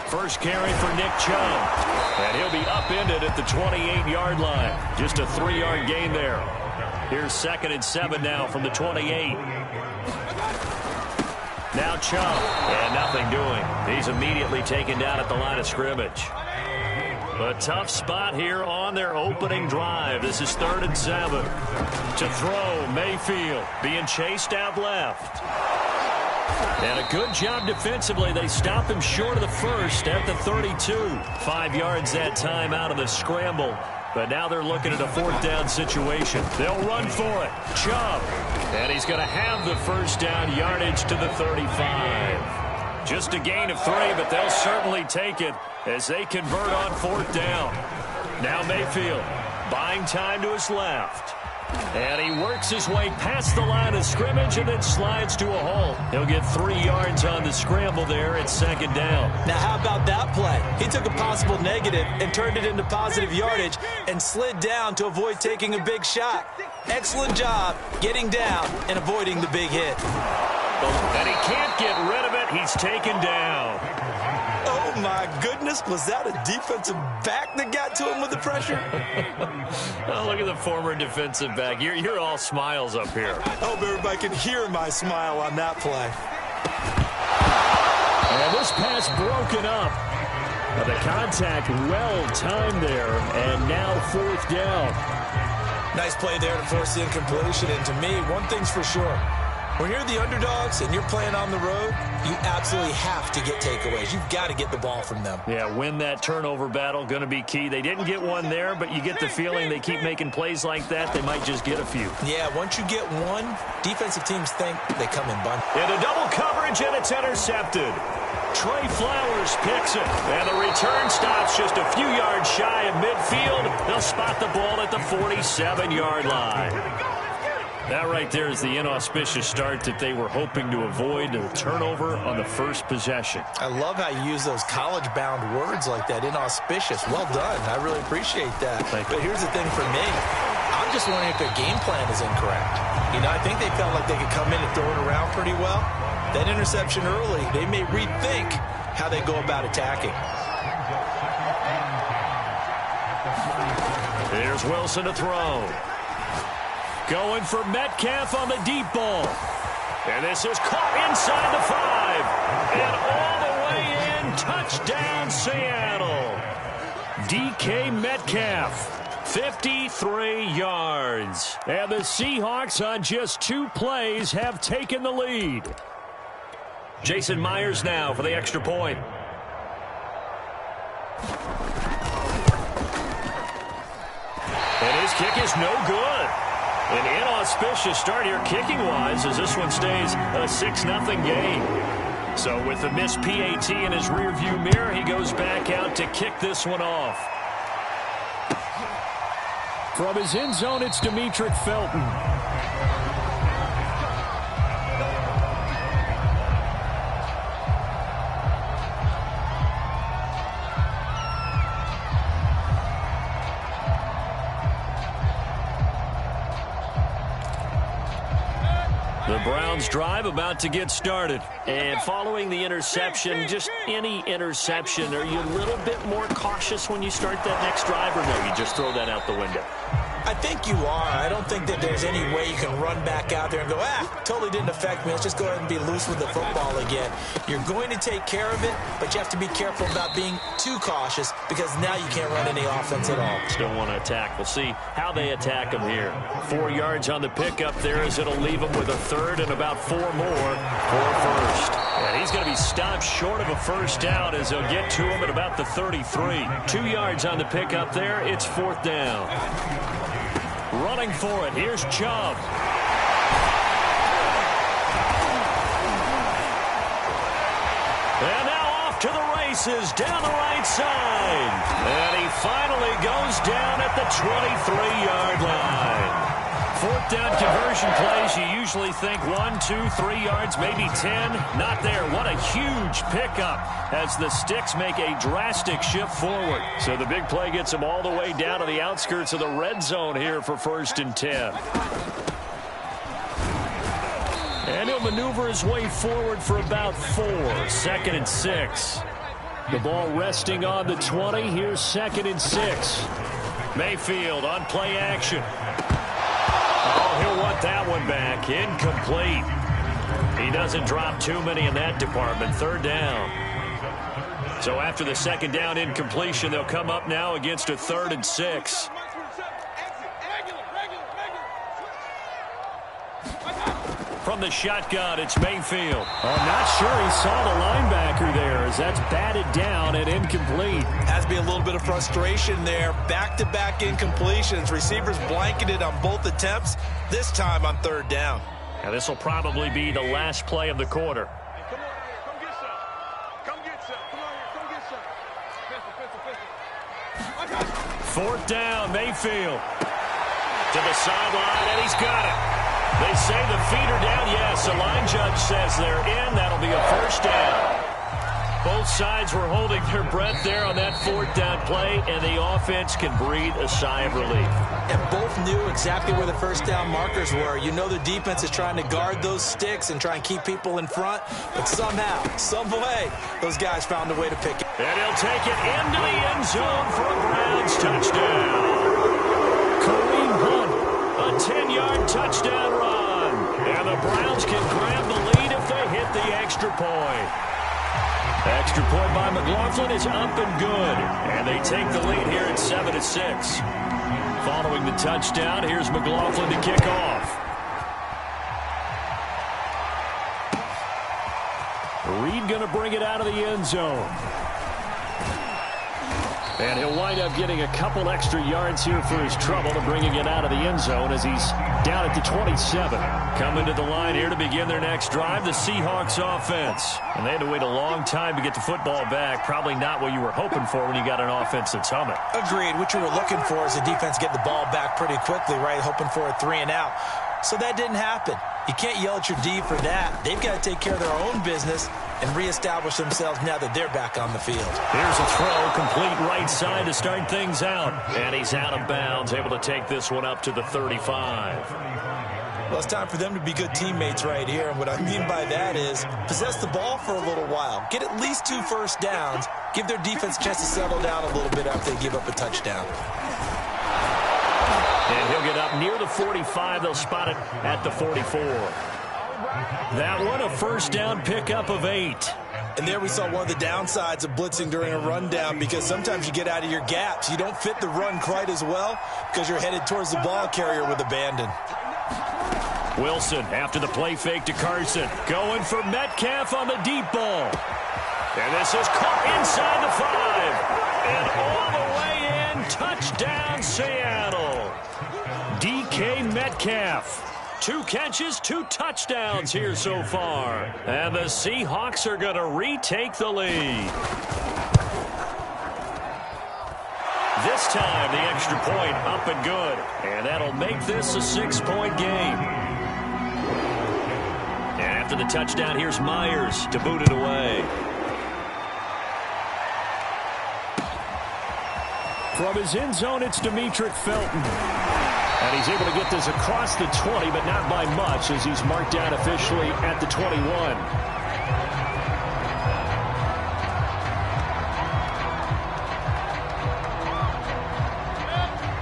First carry for Nick Chubb. And he'll be upended at the 28-yard line. Just a 3-yard gain there. Here's 2nd and 7 now from the 28. Now Chubb. And nothing doing. He's immediately taken down at the line of scrimmage. A tough spot here on their opening drive. This is 3rd and 7. To throw, Mayfield being chased out left. And a good job defensively. They stop him short of the first at the 32. 5 yards that time out of the scramble. But now they're looking at a 4th down situation. They'll run for it. Chubb. And he's going to have the first down, yardage to the 35. Just a gain of 3, but they'll certainly take it as they convert on 4th down. Now Mayfield buying time to his left. And he works his way past the line of scrimmage and then slides to a hole. He'll get 3 yards on the scramble there at 2nd down. Now, how about that play? He took a possible negative and turned it into positive yardage and slid down to avoid taking a big shot. Excellent job getting down and avoiding the big hit. And he can't get rid of it. He's taken down. Oh, my goodness. Was that a defensive back that got to him with the pressure? Oh, look at the former defensive back. You're all smiles up here. I hope everybody can hear my smile on that play. And this pass broken up. The contact well-timed there, and now 4th down. Nice play there to force the incompletion. And to me, one thing's for sure. When you're the underdogs and you're playing on the road, you absolutely have to get takeaways. You've got to get the ball from them. Yeah, win that turnover battle, going to be key. They didn't get one there, but you get the feeling they keep making plays like that, they might just get a few. Yeah, once you get one, defensive teams think they come in bunch. Into double coverage, and it's intercepted. Trey Flowers picks it, and the return stops just a few yards shy of midfield. They'll spot the ball at the 47-yard line. That right there is the inauspicious start that they were hoping to avoid, a turnover on the first possession. I love how you use those college-bound words like that, inauspicious. Well done. I really appreciate that. But here's the thing for me. I'm just wondering if their game plan is incorrect. You know, I think they felt like they could come in and throw it around pretty well. That interception early, they may rethink how they go about attacking. Here's Wilson to throw. Going for Metcalf on the deep ball. And this is caught inside the 5. And all the way in, touchdown Seattle. DK Metcalf, 53 yards. And the Seahawks on just 2 plays have taken the lead. Jason Myers now for the extra point. And his kick is no good. An inauspicious start here kicking-wise as this one stays a 6-0 game. So with the missed PAT in his rearview mirror, he goes back out to kick this one off. From his end zone, it's Demetric Felton. The Browns drive about to get started. And following the interception, just any interception, are you a little bit more cautious when you start that next drive, or no, you just throw that out the window? I think you are. I don't think that there's any way you can run back out there and go, totally didn't affect me. Let's just go ahead and be loose with the football again. You're going to take care of it, but you have to be careful about being too cautious because now you can't run any offense at all. Still want to attack. We'll see how they attack him here. 4 yards on the pickup there as it'll leave him with a third and about 4 more for first. And he's going to be stopped short of a first down as they'll get to him at about the 33. 2 yards on the pickup there. It's 4th down. Running for it. Here's Chubb. And now off to the races down the right side. And he finally goes down at the 23-yard line. 4th down conversion plays, you usually think 1, 2, 3 yards, maybe 10. Not there. What a huge pickup as the Sticks make a drastic shift forward. So the big play gets him all the way down to the outskirts of the red zone here for 1st and 10. And he'll maneuver his way forward for about 4. 2nd and 6. The ball resting on the 20. Here's 2nd and 6. Mayfield on play action. Oh, he'll want that one back. Incomplete. He doesn't drop too many in that department. 3rd down. So after the 2nd down incompletion, they'll come up now against a 3rd and 6. From the shotgun, it's Mayfield. I'm not sure he saw the linebacker there as that's batted down and incomplete. Has to be a little bit of frustration there. Back-to-back incompletions. Receivers blanketed on both attempts, this time on 3rd down. Now this will probably be the last play of the quarter. Come on here, come get some. Come get some. Come on here, come get some. Pistol. 4th down, Mayfield. To the sideline, and he's got it. They say the feet are down. Yes, the line judge says they're in. That'll be a 1st down. Both sides were holding their breath there on that 4th down play, and the offense can breathe a sigh of relief. And both knew exactly where the 1st down markers were. You know the defense is trying to guard those sticks and try and keep people in front, but somehow, some way, those guys found a way to pick it. And he'll take it into the end zone for a Browns touchdown. Kareem Hunt, a 10-yard touchdown run. And the Browns can grab the lead if they hit the extra point. Extra point by McLaughlin is up and good. And they take the lead here at 7-6. Following the touchdown, here's McLaughlin to kick off. Reed going to bring it out of the end zone. And he'll wind up getting a couple extra yards here for his trouble to bringing it out of the end zone as he's down at the 27. Coming to the line here to begin their next drive, the Seahawks offense. And they had to wait a long time to get the football back. Probably not what you were hoping for when you got an offense that's humming. Agreed. What you were looking for is the defense get the ball back pretty quickly, right? Hoping for a 3-and-out. So that didn't happen. You can't yell at your D for that. They've got to take care of their own business and reestablish themselves now that they're back on the field. Here's a throw, complete right side to start things out. And he's out of bounds, able to take this one up to the 35. Well, it's time for them to be good teammates right here. And what I mean by that is possess the ball for a little while. Get at least 2 first downs. Give their defense a chance to settle down a little bit after they give up a touchdown. And he'll get up near the 45. They'll spot it at the 44. That one, a first down pickup of 8. And there we saw one of the downsides of blitzing during a rundown, because sometimes you get out of your gaps. You don't fit the run quite as well because you're headed towards the ball carrier with abandon. Wilson after the play fake to Carson. Going for Metcalf on the deep ball. And this is caught inside the 5. And all the way in, touchdown Seattle. DK Metcalf. 2 catches, 2 touchdowns here so far. And the Seahawks are going to retake the lead. This time, the extra point up and good. And that'll make this a 6-point game. And after the touchdown, here's Myers to boot it away. From his end zone, it's Demetric Felton. And he's able to get this across the 20, but not by much, as he's marked down officially at the 21.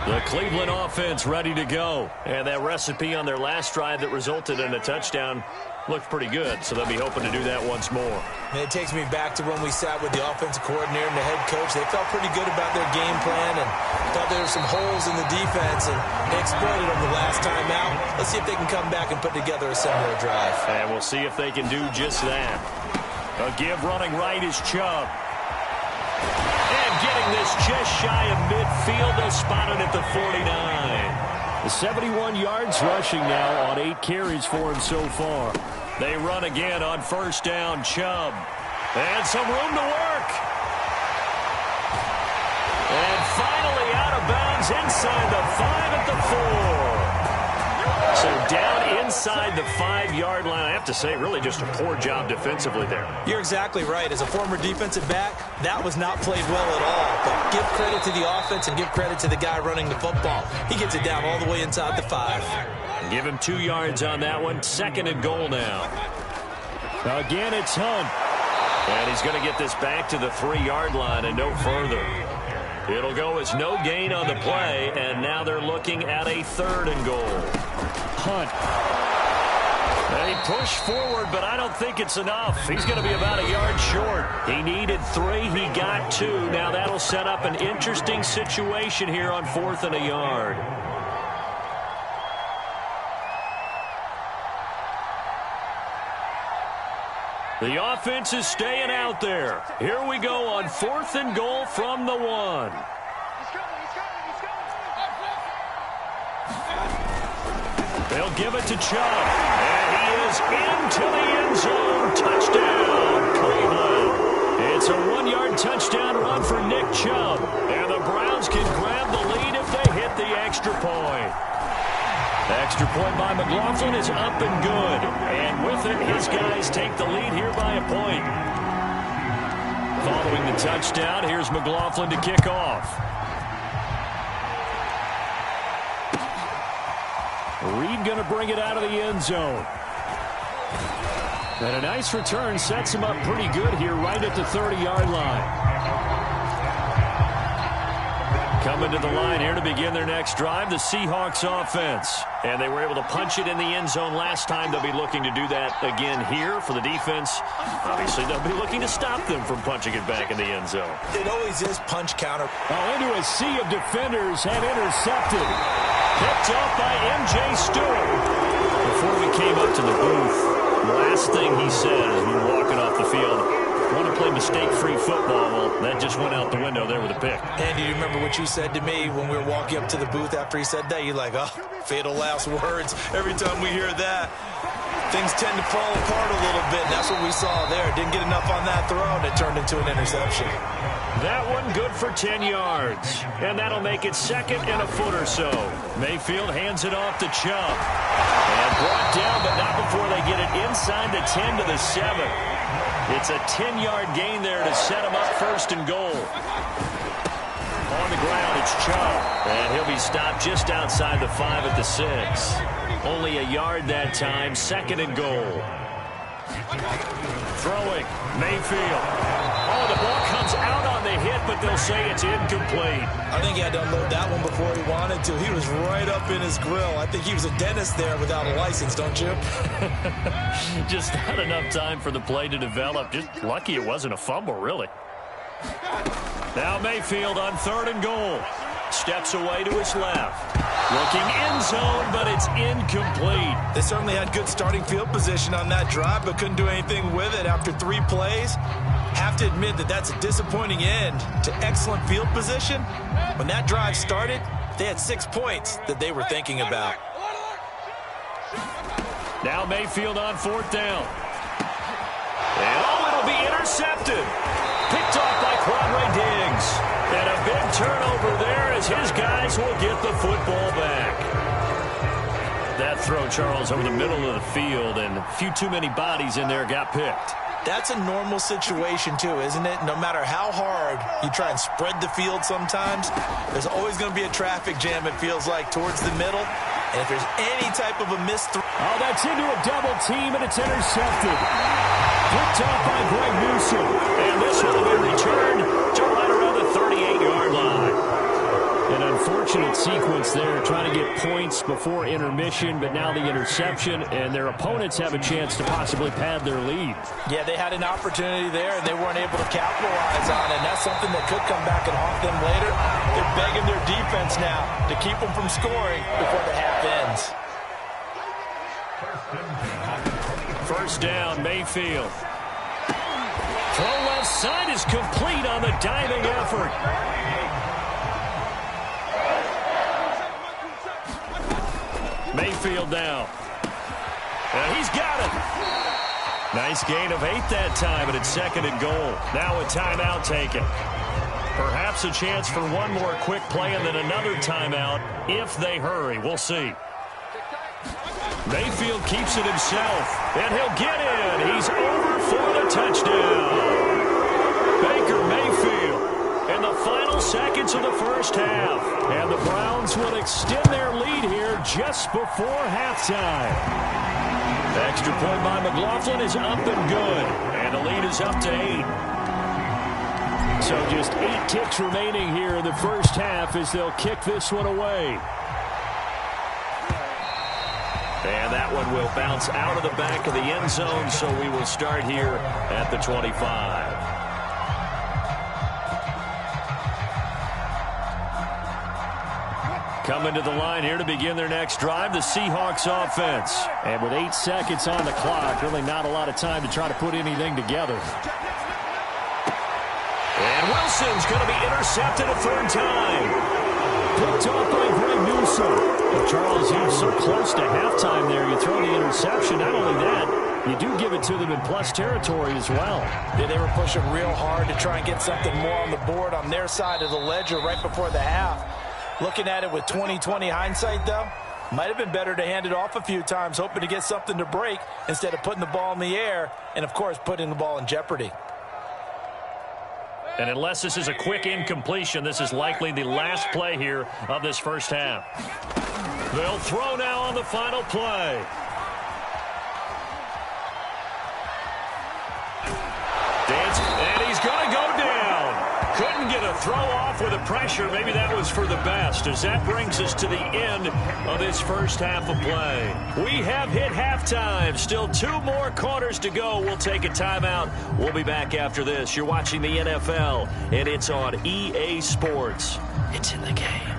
The Cleveland offense ready to go. And that recipe on their last drive that resulted in a touchdown looked pretty good, so they'll be hoping to do that once more. And it takes me back to when we sat with the offensive coordinator and the head coach. They felt pretty good about their game plan and thought there were some holes in the defense, and they exploited them the last time out. Let's see if they can come back and put together a similar drive. And we'll see if they can do just that. A give running right is Chubb. And getting this just shy of midfield, they'll spot it at the 49. 71 yards rushing now on 8 carries for him so far. They run again on first down, Chubb. And some room to work. And finally out of bounds inside the 5 at the 4. So down inside the 5-yard line. I have to say, really just a poor job defensively there. You're exactly right. As a former defensive back, that was not played well at all. But give credit to the offense and give credit to the guy running the football. He gets it down all the way inside the 5. Give him 2 yards on that one. 2nd and goal now. Again, it's Hunt. And he's going to get this back to the 3-yard line and no further. It'll go as no gain on the play, and now they're looking at a 3rd and goal. Hunt. They push forward, but I don't think it's enough. He's going to be about a yard short. He needed 3. He got 2. Now that'll set up an interesting situation here on 4th and a yard. The offense is staying out there. Here we go on 4th and goal from the 1. They'll give it to Chubb. And he is into the end zone. Touchdown, Cleveland. It's a 1-yard touchdown run for Nick Chubb. And the Browns can grab the lead if they hit the extra point. Extra point by McLaughlin is up and good. And with it, his guys take the lead here by a point. Following the touchdown, here's McLaughlin to kick off. Reed going to bring it out of the end zone. And a nice return sets him up pretty good here right at the 30-yard line. Coming to the line here to begin their next drive, the Seahawks offense. And they were able to punch it in the end zone last time. They'll be looking to do that again here for the defense. Obviously, they'll be looking to stop them from punching it back in the end zone. It always is punch counter. Into a sea of defenders and intercepted. Picked off by M.J. Stewart. Before we came up to the booth, the last thing he said as we were walking off the field, want to play mistake-free football. Well, that just went out the window there with a pick. Andy, you remember what you said to me when we were walking up to the booth after he said that? You're like, oh, fatal last words. Every time we hear that, things tend to fall apart a little bit. And that's what we saw there. Didn't get enough on that throw, and it turned into an interception. That one good for 10 yards. And that'll make it second and a foot or so. Mayfield hands it off to Chubb. And brought down, but not before they get it inside the 10 to the 7. It's a 10-yard gain there to set him up first and goal. On the ground, it's Chubb. And he'll be stopped just outside the 5 at the 6. Only a yard that time, second and goal. Throwing, Mayfield. Oh, the ball comes out on the hit, but they'll say it's incomplete. I think he had to unload that one before he wanted to. He was right up in his grill. I think he was a dentist there without a license, don't you? Just not enough time for the play to develop. Just lucky it wasn't a fumble, really. Now Mayfield on third and goal. Steps away to his left. Looking end zone, but it's incomplete. They certainly had good starting field position on that drive, but couldn't do anything with it after 3 plays. Have to admit that that's a disappointing end to excellent field position. When that drive started, they had 6 points that they were thinking about. Now Mayfield on fourth down. And it'll be intercepted. Picked off by Quadre Diggs. And a big turnover there as his guys will get the football back. That throw, Charles, over the middle of the field, and a few too many bodies in there got picked. That's a normal situation, too, isn't it? No matter how hard you try and spread the field sometimes, there's always going to be a traffic jam, it feels like, towards the middle. And if there's any type of a missed throw... Oh, that's into a double team, and it's intercepted. Picked off by Greg Newsome. And this will be returned to right around the 38-yard line. An unfortunate sequence there, trying to get points before intermission, but now the interception, and their opponents have a chance to possibly pad their lead. Yeah, they had an opportunity there, and they weren't able to capitalize on it, and that's something that could come back and haunt them later. They're begging their defense now to keep them from scoring before the half ends. First down, Mayfield. Throw left side is complete on the diving effort. Mayfield down. And he's got it. Nice gain of 8 that time, and it's second and goal. Now a timeout taken. Perhaps a chance for one more quick play and then another timeout if they hurry. We'll see. Mayfield keeps it himself, and he'll get in. He's over for the touchdown. Baker Mayfield in the final seconds of the first half. And the Browns will extend their lead here just before halftime. The extra point by McLaughlin is up and good, and the lead is up to 8. So just 8 ticks remaining here in the first half as they'll kick this one away. And that one will bounce out of the back of the end zone, so we will start here at the 25. Coming to the line here to begin their next drive, the Seahawks offense. And with 8 seconds on the clock, really not a lot of time to try to put anything together. And Wilson's going to be intercepted a third time. Picked off by Greg Newsome. Well, Charles, you're so close to halftime there. You throw the interception. Not only that, you do give it to them in plus territory as well. Yeah, they were pushing real hard to try and get something more on the board on their side of the ledger right before the half. Looking at it with 20/20 hindsight, though, might have been better to hand it off a few times, hoping to get something to break instead of putting the ball in the air and, of course, putting the ball in jeopardy. And unless this is a quick incompletion, this is likely the last play here of this first half. They'll throw now on the final play. And he's going to go down. Couldn't get a The throw off with the pressure, maybe that was for the best, as that brings us to the end of this first half of play. We have hit halftime. Still 2 more quarters to go. We'll take a timeout. We'll be back after this. You're watching the NFL, and it's on EA Sports. It's in the game.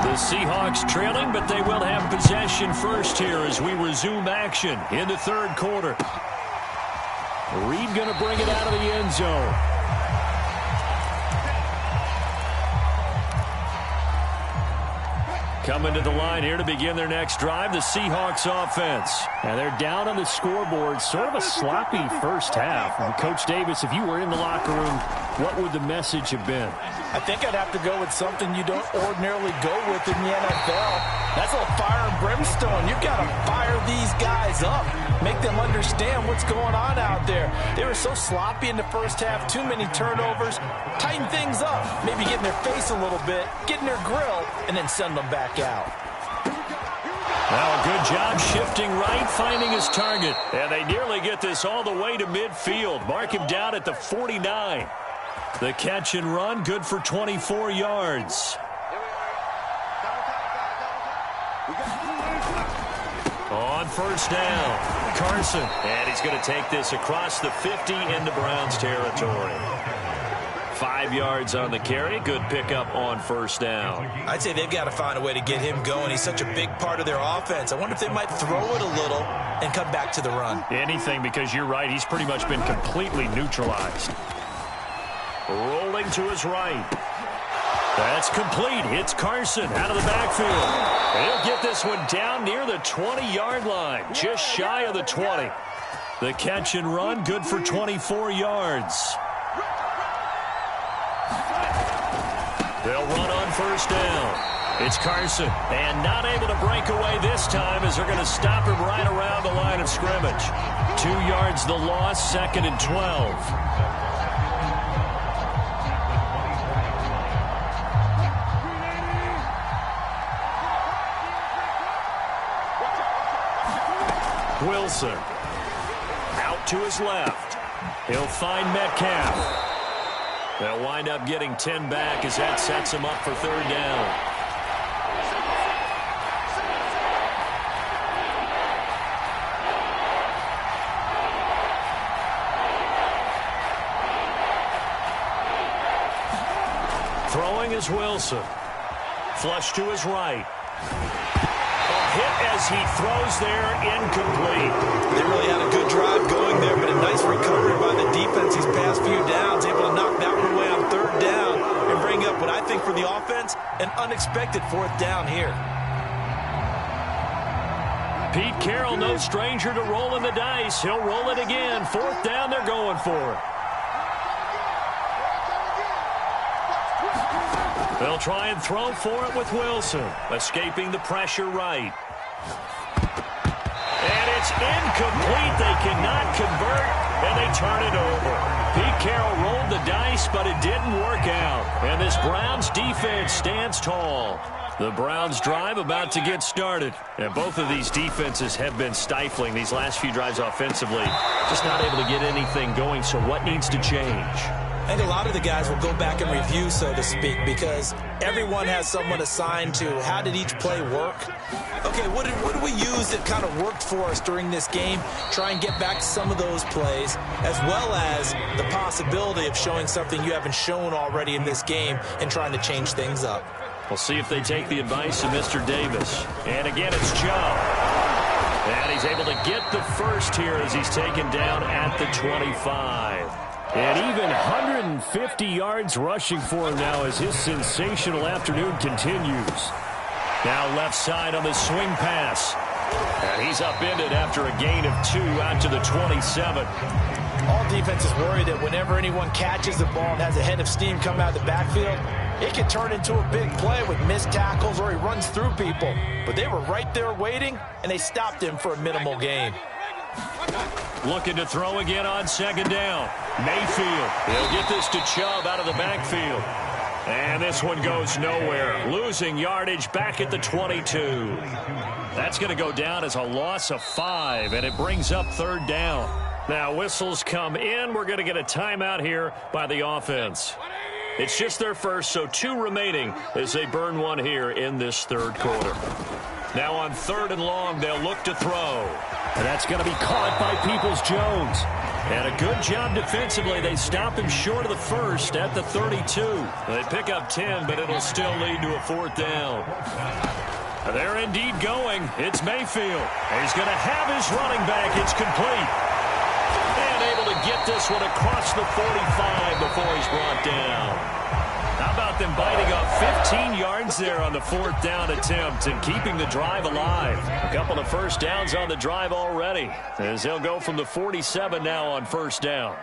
The Seahawks trailing, but they will have possession first here as we resume action in the third quarter. Reed going to bring it out of the end zone. Coming to the line here to begin their next drive, the Seahawks offense. And they're down on the scoreboard. Sort of a sloppy first half. And Coach Davis, if you were in the locker room, what would the message have been? I think I'd have to go with something you don't ordinarily go with in the NFL. That's a little fire and brimstone. You've got to fire these guys up. Make them understand what's going on out there. They were so sloppy in the first half. Too many turnovers. Tighten things up. Maybe get in their face a little bit. Get in their grill. And then send them back out. Well, good job shifting right, finding his target. And they nearly get this all the way to midfield. Mark him down at the 49. The catch and run, good for 24 yards. On first down, Carson. And he's going to take this across the 50 into Browns territory. 5 yards on the carry. Good pickup on first down. I'd say they've got to find a way to get him going. He's such a big part of their offense. I wonder if they might throw it a little and come back to the run. Anything, because you're right. He's pretty much been completely neutralized. Rolling to his right. That's complete. It's Carson out of the backfield. He'll get this one down near the 20-yard line, just shy of the 20. The catch and run, good for 24 yards. They'll run on first down. It's Carson, and not able to break away this time as they're going to stop him right around the line of scrimmage. 2 yards the loss, 2nd and 12. Wilson out to his left. He'll find Metcalf. They'll wind up getting 10 back as that sets him up for third down. Throwing is Wilson. Flush to his right. Hit as he throws there, incomplete. They really had a good drive going there, but a nice recovery by the defense these past few downs, able to knock that one away on third down and bring up what I think for the offense, an unexpected fourth down here. Pete Carroll, no stranger to rolling the dice. He'll roll it again. Fourth down, they're going for it. They'll try and throw for it with Wilson, escaping the pressure right. And it's incomplete. They cannot convert, and they turn it over. Pete Carroll rolled the dice, but it didn't work out. And this Browns defense stands tall. The Browns drive about to get started. And both of these defenses have been stifling these last few drives offensively. Just not able to get anything going, so what needs to change? I think a lot of the guys will go back and review, so to speak, because everyone has someone assigned to how did each play work. Okay, what did we use that kind of worked for us during this game? Try and get back to some of those plays, as well as the possibility of showing something you haven't shown already in this game and trying to change things up. We'll see if they take the advice of Mr. Davis. And again, it's Joe. And he's able to get the first here as he's taken down at the 25. And even 150 yards rushing for him now as his sensational afternoon continues. Now left side on the swing pass. And he's upended after a gain of 2 out to the 27. All defenses worry that whenever anyone catches the ball and has a head of steam come out of the backfield, it can turn into a big play with missed tackles or he runs through people. But they were right there waiting, and they stopped him for a minimal gain. Looking to throw again on second down. Mayfield. He'll get this to Chubb out of the backfield. And this one goes nowhere. Losing yardage back at the 22. That's going to go down as a loss of 5, and it brings up 3rd down. Now whistles come in. We're going to get a timeout here by the offense. It's just their first, so 2 remaining as they burn one here in this 3rd quarter. Now on 3rd and long, they'll look to throw. And that's going to be caught by Peoples-Jones. And a good job defensively. They stop him short of the first at the 32. They pick up 10, but it'll still lead to a 4th down. They're indeed going. It's Mayfield. He's going to have his running back. It's complete. And able to get this one across the 45 before he's brought down. How about them biting off 15 yards there on the 4th down attempt and keeping the drive alive? A couple of first downs on the drive already as they'll go from the 47 now on 1st down.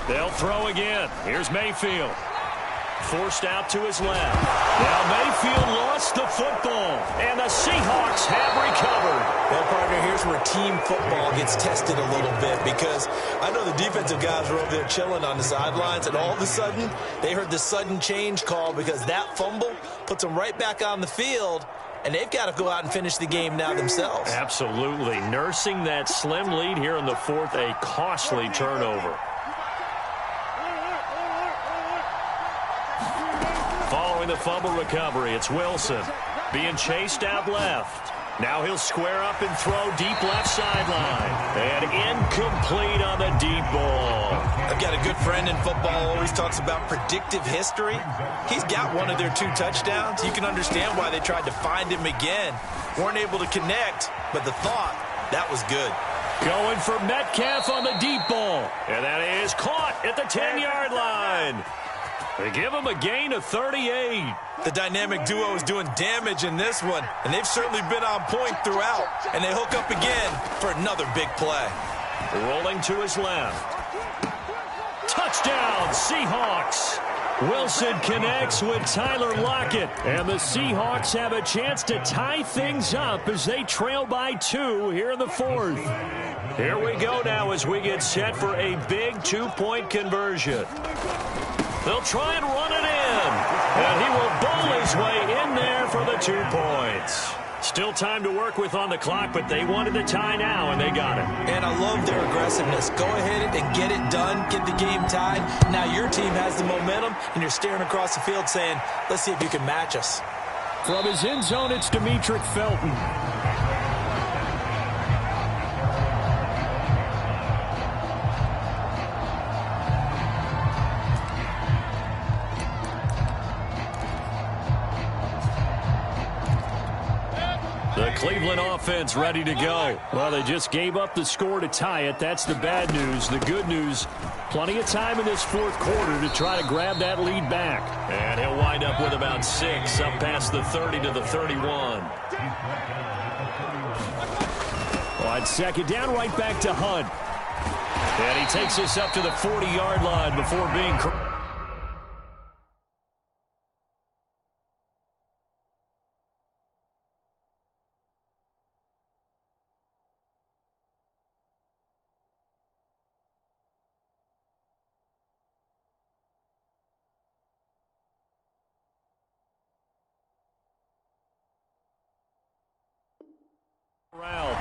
They'll throw again. Here's Mayfield. Forced out to his left. Now Mayfield lost the football, and the Seahawks have recovered. Well, partner, here's where team football gets tested a little bit, because I know the defensive guys were over there chilling on the sidelines, and all of a sudden, they heard the sudden change call because that fumble puts them right back on the field, and they've got to go out and finish the game now themselves. Absolutely. Nursing that slim lead here in the 4th, a costly turnover. Following the fumble recovery, it's Wilson being chased out left. Now he'll square up and throw deep left sideline. And incomplete on the deep ball. I've got a good friend in football, always talks about predictive history. He's got one of their 2 touchdowns. You can understand why they tried to find him again. Weren't able to connect, but the thought, that was good. Going for Metcalf on the deep ball. And that is caught at the 10-yard line. They give him a gain of 38. The dynamic duo is doing damage in this one, and they've certainly been on point throughout. And they hook up again for another big play. Rolling to his left. Touchdown, Seahawks. Wilson connects with Tyler Lockett. And the Seahawks have a chance to tie things up as they trail by 2 here in the 4th. Here we go now as we get set for a big 2-point conversion. They'll try and run it in. And he will bowl his way in there for the 2 points. Still time to work with on the clock, but they wanted the tie now, and they got it. And I love their aggressiveness. Go ahead and get it done, get the game tied. Now your team has the momentum, and you're staring across the field saying, let's see if you can match us. From his end zone, it's Demetric Felton. The Cleveland offense ready to go. Well, they just gave up the score to tie it. That's the bad news. The good news, plenty of time in this 4th quarter to try to grab that lead back. And he'll wind up with about 6 up past the 30 to the 31. On 2nd down, right back to Hunt. And he takes us up to the 40-yard line before being... Around.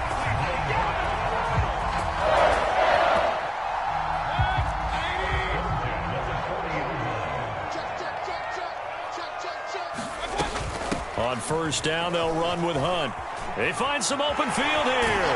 On 1st down, they'll run with Hunt. They find some open field here.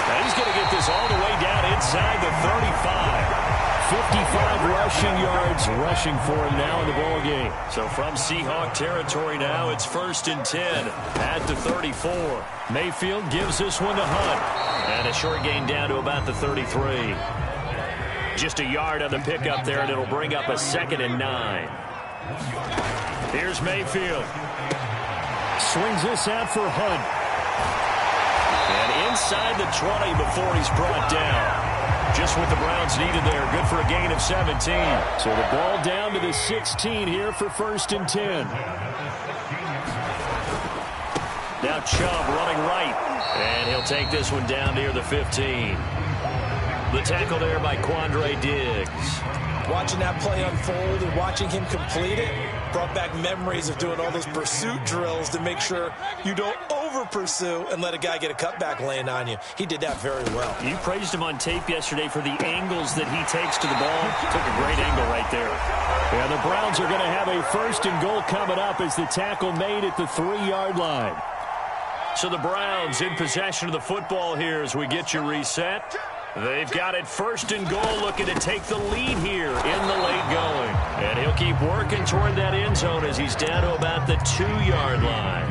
And he's going to get this all the way down inside the 35. 55 rushing yards rushing for him now in the ball game. So from Seahawk territory now, it's 1st and 10 at the 34. Mayfield gives this one to Hunt. And a short gain down to about the 33. Just a yard on the pickup there, and it'll bring up a 2nd and 9. Here's Mayfield. Swings this out for Hunt. And inside the 20 before he's brought down. Just what the Browns needed there. Good for a gain of 17. So the ball down to the 16 here for 1st and 10. Now Chubb running right. And he'll take this one down near the 15. The tackle there by Quandre Diggs. Watching that play unfold and watching him complete it brought back memories of doing all those pursuit drills to make sure you don't over-pursue and let a guy get a cutback lane on you. He did that very well. You praised him on tape yesterday for the angles that he takes to the ball. Took a great angle right there. And the Browns are going to have a 1st and goal coming up as the tackle made at the 3-yard line. So the Browns in possession of the football here as we get you reset. They've got it 1st and goal, looking to take the lead here in the late going. And he'll keep working toward that end zone as he's down to about the 2-yard line.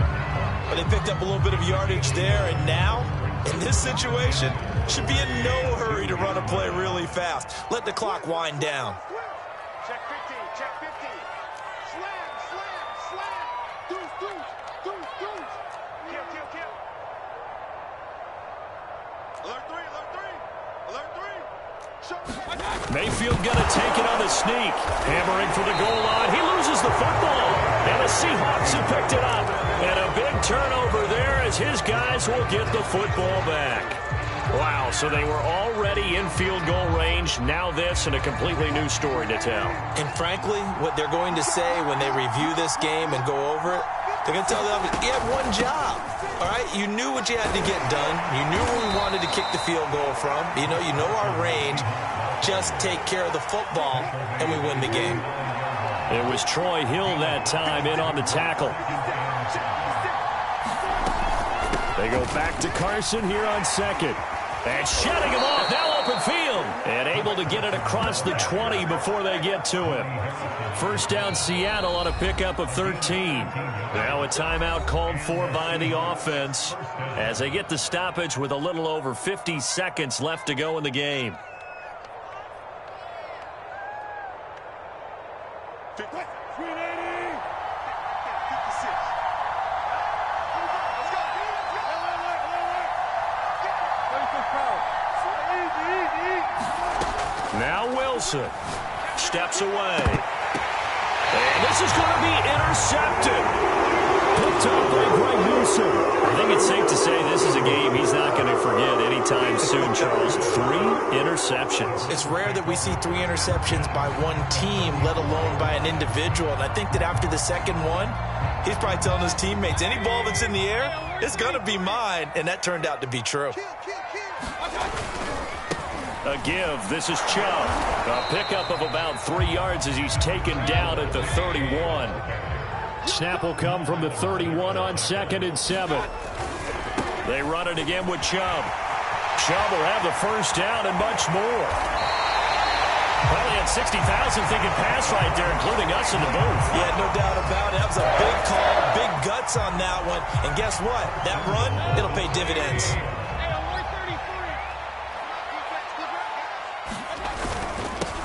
But they picked up a little bit of yardage there, and now, in this situation, should be in no hurry to run a play really fast. Let the clock wind down. Check 15, check 15. Slam, slam, slam. Deuce, deuce, deuce, deuce. Kill, kill, kill. Alert 3, alert 3. Alert 3. Mayfield going to take it on the sneak. Hammering for the goal line. He loses the football. And the Seahawks have picked it up. And a big turnover there as his guys will get the football back. Wow, so they were already in field goal range. Now this and a completely new story to tell. And frankly, what they're going to say when they review this game and go over it, they're going to tell them, you had one job, all right? You knew what you had to get done. You knew where we wanted to kick the field goal from. You know our range. Just take care of the football, and we win the game. It was Troy Hill that time in on the tackle. They go back to Carson here on 2nd. And shutting him off, now open field. And able to get it across the 20 before they get to him. 1st down Seattle on a pickup of 13. Now a timeout called for by the offense as they get the stoppage with a little over 50 seconds left to go in the game. Now Wilson steps away. And this is going to be intercepted. Picked up by Greg Newsome. I think it's safe to say this is a game he's not going to forget anytime soon, Charles. 3 interceptions. It's rare that we see 3 interceptions by one team, let alone by an individual. And I think that after the second one, he's probably telling his teammates, any ball that's in the air, it's going to be mine. And that turned out to be true. A give. This is Chubb. A pickup of about 3 yards as he's taken down at the 31. Snap will come from the 31 on 2nd and 7. They run it again with Chubb. Chubb will have the 1st down and much more. Probably had 60,000 thinking pass right there, including us in the booth. Yeah, no doubt about it. That was a big call, big guts on that one. And guess what? That run, it'll pay dividends.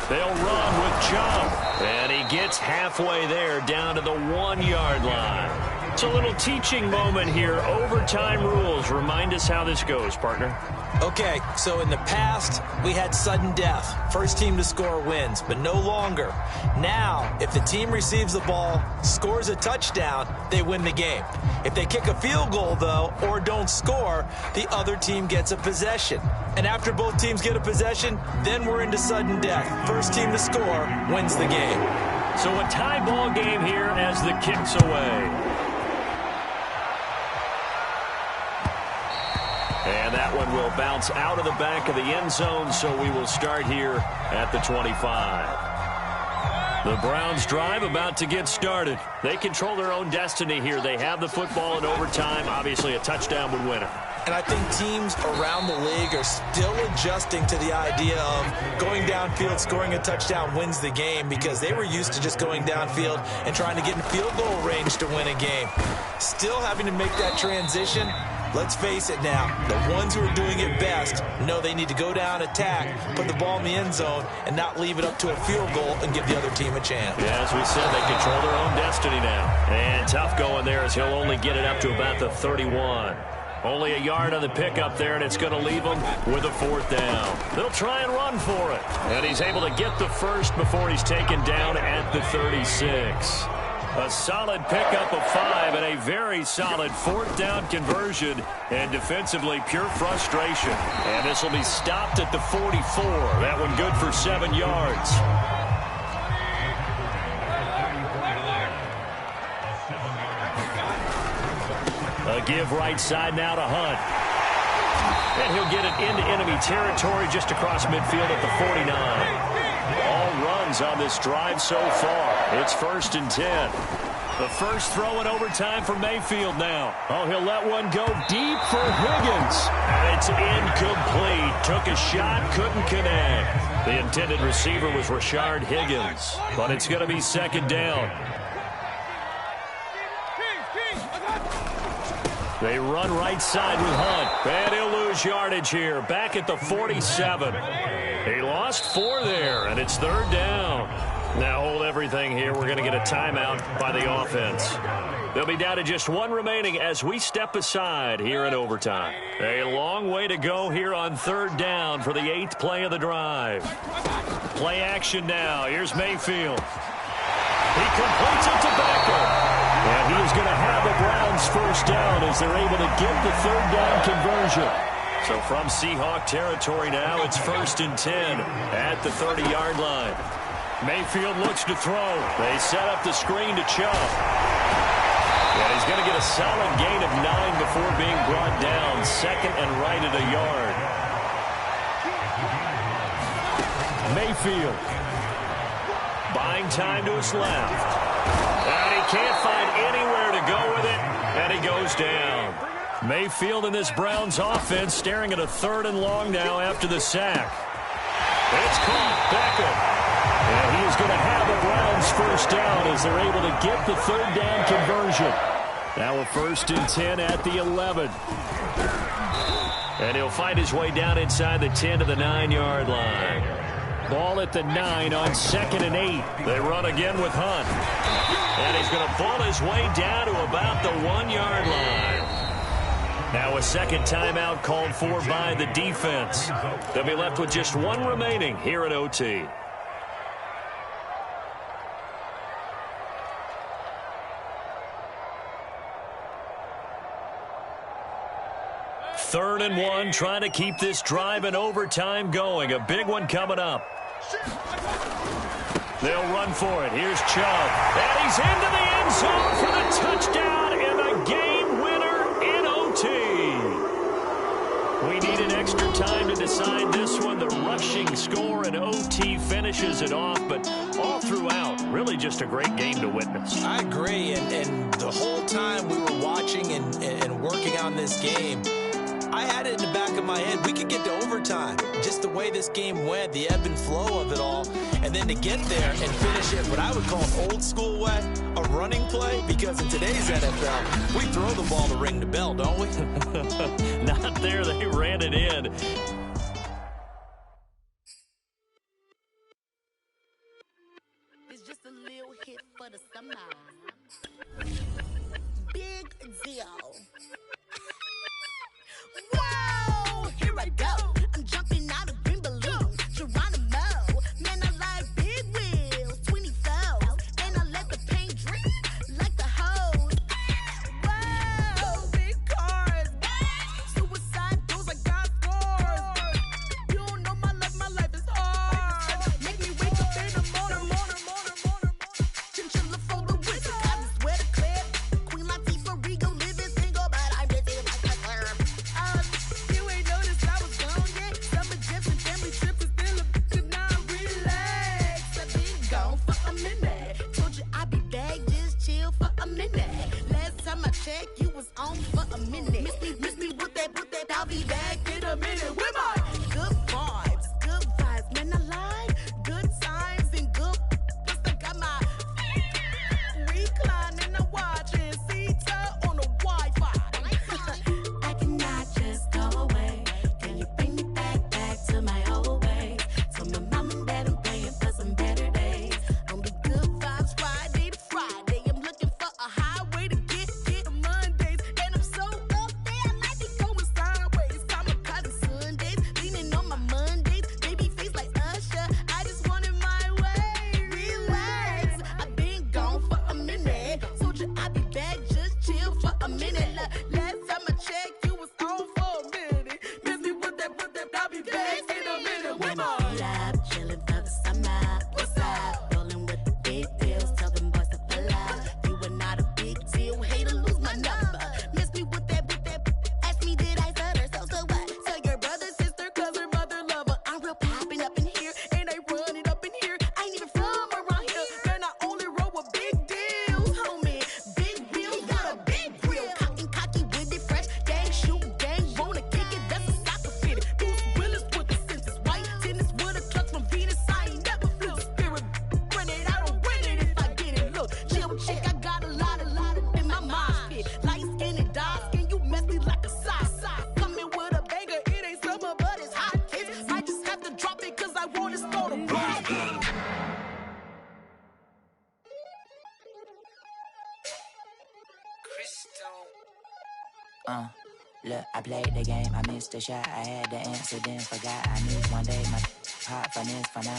They'll run with Chubb. And he gets halfway there down to the 1-yard line. It's a little teaching moment here. Overtime rules. Remind us how this goes, partner. Okay, so in the past, we had sudden death. First team to score wins, but no longer. Now, if the team receives the ball, scores a touchdown, they win the game. If they kick a field goal, though, or don't score, the other team gets a possession. And after both teams get a possession, then we're into sudden death. First team to score wins the game. So a tie ball game here as the kick's away. And that one will bounce out of the back of the end zone, so we will start here at the 25. The Browns drive about to get started. They control their own destiny here. They have the football in overtime. Obviously, a touchdown would win it. And I think teams around the league are still adjusting to the idea of going downfield, scoring a touchdown wins the game, because they were used to just going downfield and trying to get in field goal range to win a game. Still having to make that transition. Let's face it now, the ones who are doing it best know they need to go down, attack, put the ball in the end zone, and not leave it up to a field goal and give the other team a chance. Yeah, as we said, they control their own destiny now. And tough going there as he'll only get it up to about the 31. Only a yard on the pickup there, and it's going to leave them with a 4th down. They'll try and run for it. And he's able to get the first before he's taken down at the 36. A solid pickup of 5 and a very solid 4th down conversion, and defensively pure frustration. And this will be stopped at the 44. That one good for 7 yards. A give right side now to Hunt. And he'll get it into enemy territory just across midfield at the 49. All runs on this drive so far. It's 1st and 10. The first throw in overtime for Mayfield now. Oh, he'll let one go deep for Higgins. And it's incomplete. Took a shot, couldn't connect. The intended receiver was Rashard Higgins. But it's going to be 2nd down. They run right side with Hunt. And he'll lose yardage here. Back at the 47. He lost 4 there, and it's 3rd down. Now hold everything here. We're going to get a timeout by the offense. They'll be down to just 1 remaining as we step aside here in overtime. A long way to go here on 3rd down for the 8th play of the drive. Play action now. Here's Mayfield. He completes it to Becker. And he is going to have the Browns first down as they're able to get the 3rd down conversion. So from Seahawk territory now, it's 1st and 10 at the 30-yard line. Mayfield looks to throw. They set up the screen to Chubb. And he's going to get a solid gain of 9 before being brought down. 2nd and right at a yard. Mayfield. Buying time to his left. And he can't find anywhere to go with it. And he goes down. Mayfield in this Browns offense staring at a 3rd and long now after the sack. It's caught. Becker. And he is going to have the Browns first down as they're able to get the 3rd down conversion. Now a 1st and 10 at the 11. And he'll find his way down inside the 10 to the 9-yard line. Ball at the 9 on 2nd and 8. They run again with Hunt. And he's going to ball his way down to about the 1-yard line. Now a 2nd timeout called for by the defense. They'll be left with just 1 remaining here at OT. Third and 1, trying to keep this drive in overtime going. A big one coming up. They'll run for it. Here's Chubb. And he's into the end zone for the touchdown and the game winner in OT. We need an extra time to decide this one. The rushing score in OT finishes it off, but all throughout, really just a great game to witness. I agree, and the whole time we were watching and working on this game, I had it in the back of my head. We could get to overtime. Just the way this game went, the ebb and flow of it all. And then to get there and finish it, what I would call an old school way, a running play. Because in today's NFL, we throw the ball to ring the bell, don't we? Not there. They ran it in. It's just a little hit for the summer. Big deal. Whoa, here I go. I'm jumping out of green balloon. Geronimo, man, I like big wheels, 24s, and I let the paint drip like the hose. Whoa, big cars, suicide doors, I got scores. You don't know my life is hard. Make me wake up in the morning. Chinchilla for the winter, I swear to clip. Queen Latifah, Rigo, living single, but I'm busy like a clerk. You ain't noticed I was gone yet. Some Egyptian family trip is still a bit not relax. I've been gone for a minute. Told you I'd be back, just chill for a minute. Last time I checked, you was on for a minute. Miss me with that, I'll be back in a minute. With my good vibes, man, I lied. Good times and good. Plus I got my recline and I'm watching Sita on the Wi-Fi. I cannot just go away. Can you bring me back to my old ways? Told my mom and dad I'm praying for some better days. On the good vibes Friday to Friday. I'm looking for a highway to get to Mondays. And I'm so up there, I might be going sideways. I'm a cousin Sundays. Look, I played the game, I missed the shot. I had the answer, then forgot. I knew one day my hot finesse, for not,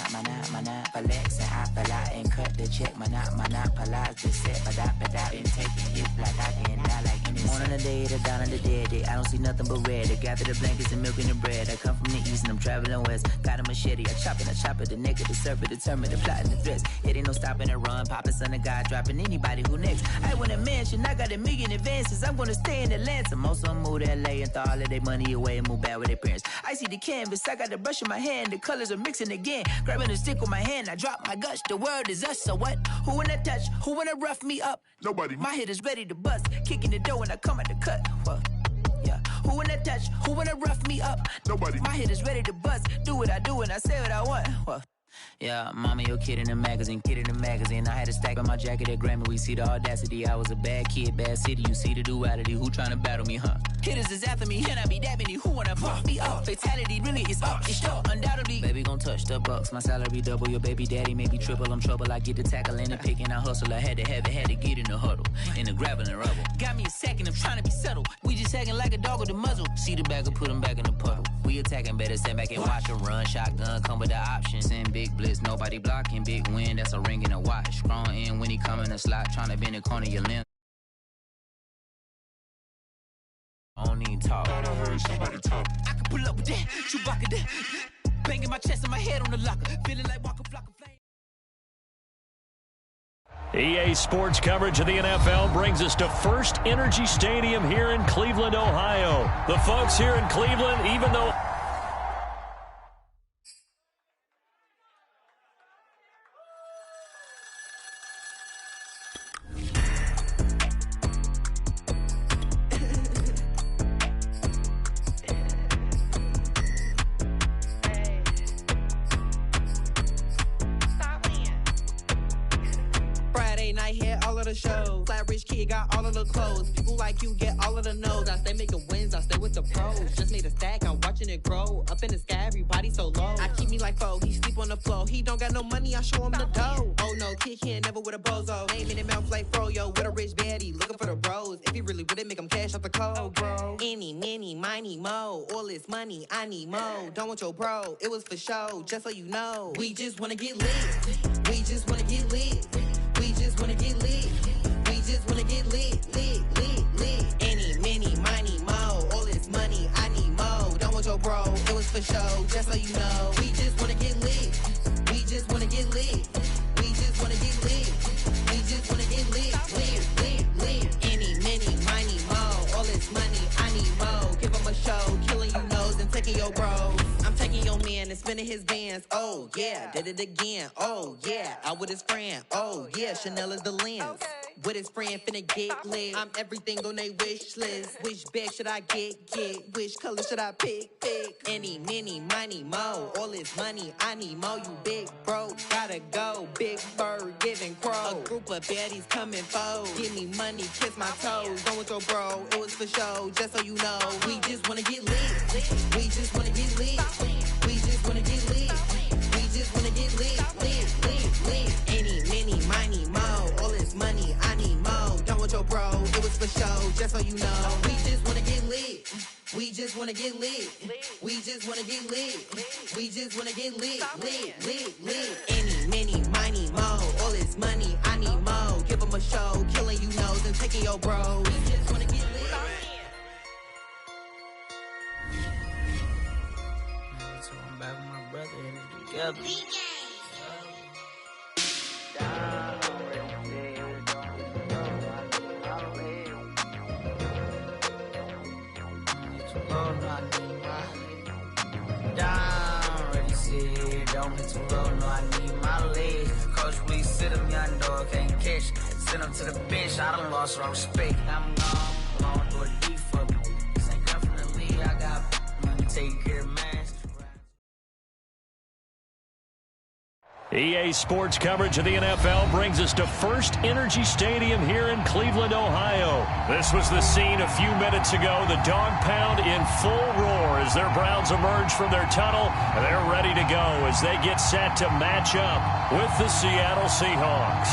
flexing. I fell out and cut the check, monopolize the set, but I've been taking hits like I can die like any morning the day, the dawn of the dead. I don't see nothing but red. I gather the blankets and milk and the bread. I come from the east and I'm traveling west. Got a machete, I chop it, the naked, the serpent, determined, the plot and the threats. It ain't no stopping the run, popping son of God, dropping anybody who next. I want a mansion, I got $1 million advances. I'm gonna stay in Atlanta. Most of them move to LA and throw all of their money away and move back with their parents. I see the canvas, I got the brush in my hand, the colors are mixing again. Grabbing the stick with my hand, I drop my guts. The word is us, so what? Who wanna touch? Who wanna rough me up? Nobody. My hit is ready to bust, kicking the door when I come at the cut. What? Yeah. Who wanna touch? Who wanna rough me up? Nobody. My hit is ready to bust. Do what I do and I say what I want. What? Yeah, mama, your kid in the magazine. I had a stack on my jacket at Grammy. We see the audacity. I was a bad kid, bad city. You see the duality. Who tryna battle me, huh? Hitters is after me, and I be that many. Who wanna fuck me up? Fatality really is up. It's sure, undoubtedly. Baby gon' touch the bucks. My salary double. Your baby daddy maybe triple. I'm trouble. I get the tackle and the pick and I hustle. I had to have it, had to get in the huddle. In the gravel and rubble. Got me a second, I'm trying to be subtle. We just acting like a dog with a muzzle. See the bagger, put him back in the puddle. We attacking, better stand back and watch him run. Shotgun come with the option. Send big blitz, nobody blocking. Big win, that's a ring and a watch. Strong in when he come in the slot. Trying to bend the corner your limb. I don't even talk. I heard somebody talk. I can pull up with that, Chewbacca that. Banging my chest and my head on the locker. Feeling like Walker Flock of Flame. EA Sports coverage of the NFL brings us to First Energy Stadium here in Cleveland, Ohio. The folks here in Cleveland, even though... Show. Flat rich kid got all of the clothes. People like you get all of the no's. I stay making wins, I stay with the pros. Just made a stack, I'm watching it grow. Up in the sky, everybody so low. I keep me like foe, he sleep on the floor. He don't got no money, I show him the dough. Oh no, kid can't never with a bozo. Name in the mouth like froyo. With a rich baddie, looking for the bros. If he really would it make him cash off the code, bro. Any, many, miny, mo. All this money, I need mo. Don't want your bro, it was for show. Just so you know, we just wanna get lit. We just wanna get lit. We just wanna get lit. We just wanna get lit, lit, lit, lit. Any, many, miny, mo. All this money, I need mo. Don't want your bro, it was for show, just so you know. We just wanna get lit. We just wanna get lit. We just wanna get lit. We just wanna get lit, lit, lit, lit. Any, many, miny, mo. All this money, I need mo. Give him a show, killing you nose and taking your bros. I'm taking your man and spinning his bands. Oh yeah, did it again. Oh yeah, out with his friend. Oh yeah, Chanel is the lens. Okay. With his friend finna get lit. I'm everything on they wish list. Which bag should I get? Which color should I pick? Any, many, miny, mo. All this money, I need mo. You big bro, gotta go. Big bird, giving crow. A group of baddies coming fold. Give me money, kiss my toes. Don't want your bro, it was for show, just so you know. We just wanna get lit. We just wanna get lit. We just wanna get lit. We just wanna get lit, lit, lit, lit. Any, many, miny, mo. All this money, I need mo. Don't want your bro, it was for show, just so you know. We just wanna get lit. We just wanna get lit. We just wanna get lit. We just wanna get lit, lit, lit, lit. Any, many, miny, mo. All this money, I need mo. Give him a show, killing you nose and taking your bro. We just wanna get lit. I'm back with my brother and together. Don't be too low, no, I need my legs. Coach, please sit him, young dog, can't catch. Send him to the bench, I done lost all respect. I'm gone, long door deep for me. This ain't come from the league, I got money, take care of mine. EA Sports coverage of the NFL brings us to First Energy Stadium here in Cleveland, Ohio. This was the scene a few minutes ago. The dog pound in full roar as their Browns emerge from their tunnel. They're ready to go as they get set to match up with the Seattle Seahawks.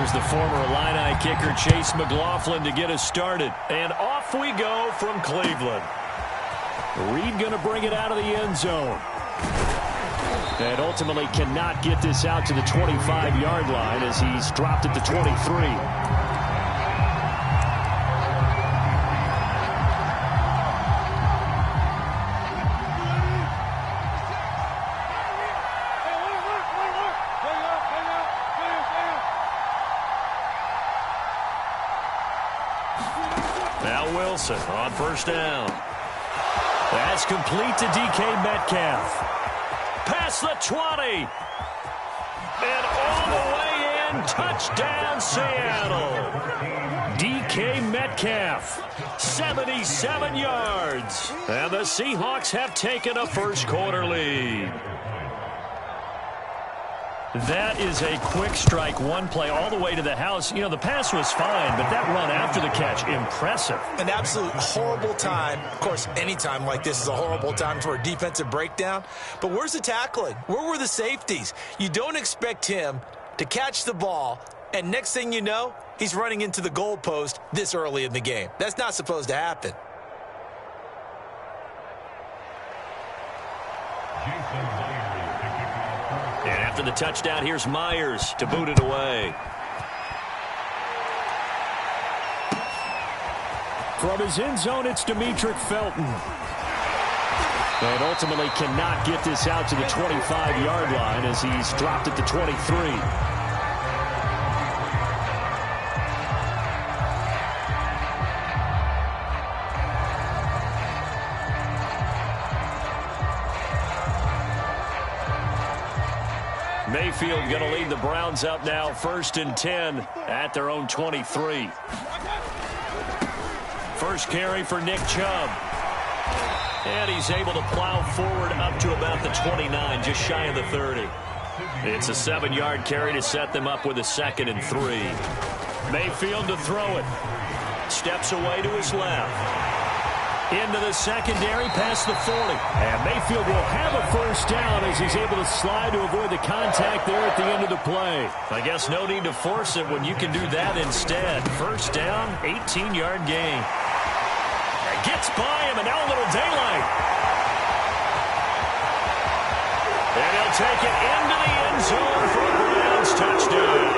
Here's the former Illini kicker, Chase McLaughlin, to get us started. And off we go from Cleveland. Reed going to bring it out of the end zone. And ultimately cannot get this out to the 25-yard line as he's dropped at the 23. Wilson on first down. That's complete to DK Metcalf. Past the 20. And all the way in. Touchdown, Seattle. DK Metcalf, 77 yards. And the Seahawks have taken a first-quarter lead. That is a quick strike, one play all the way to the house. You know, the pass was fine, but that run after the catch, impressive. An absolute horrible time. Of course, any time like this is a horrible time for a defensive breakdown. But where's the tackling? Where were the safeties? You don't expect him to catch the ball, and next thing you know, he's running into the goalpost this early in the game. That's not supposed to happen. And after the touchdown, here's Myers to boot it away. From his end zone, it's Demetric Felton. And ultimately cannot get this out to the 25-yard line as he's dropped at the 23. Mayfield going to lead the Browns up now, 1st and 10 at their own 23. First carry for Nick Chubb. And he's able to plow forward up to about the 29, just shy of the 30. It's a 7-yard carry to set them up with a 2nd and 3. Mayfield to throw it. Steps away to his left. Into the secondary, past the 40. And Mayfield will have a first down as he's able to slide to avoid the contact there at the end of the play. I guess no need to force it when you can do that instead. First down, 18-yard gain. And gets by him, and now a little daylight. And he'll take it into the end zone for a Browns touchdown.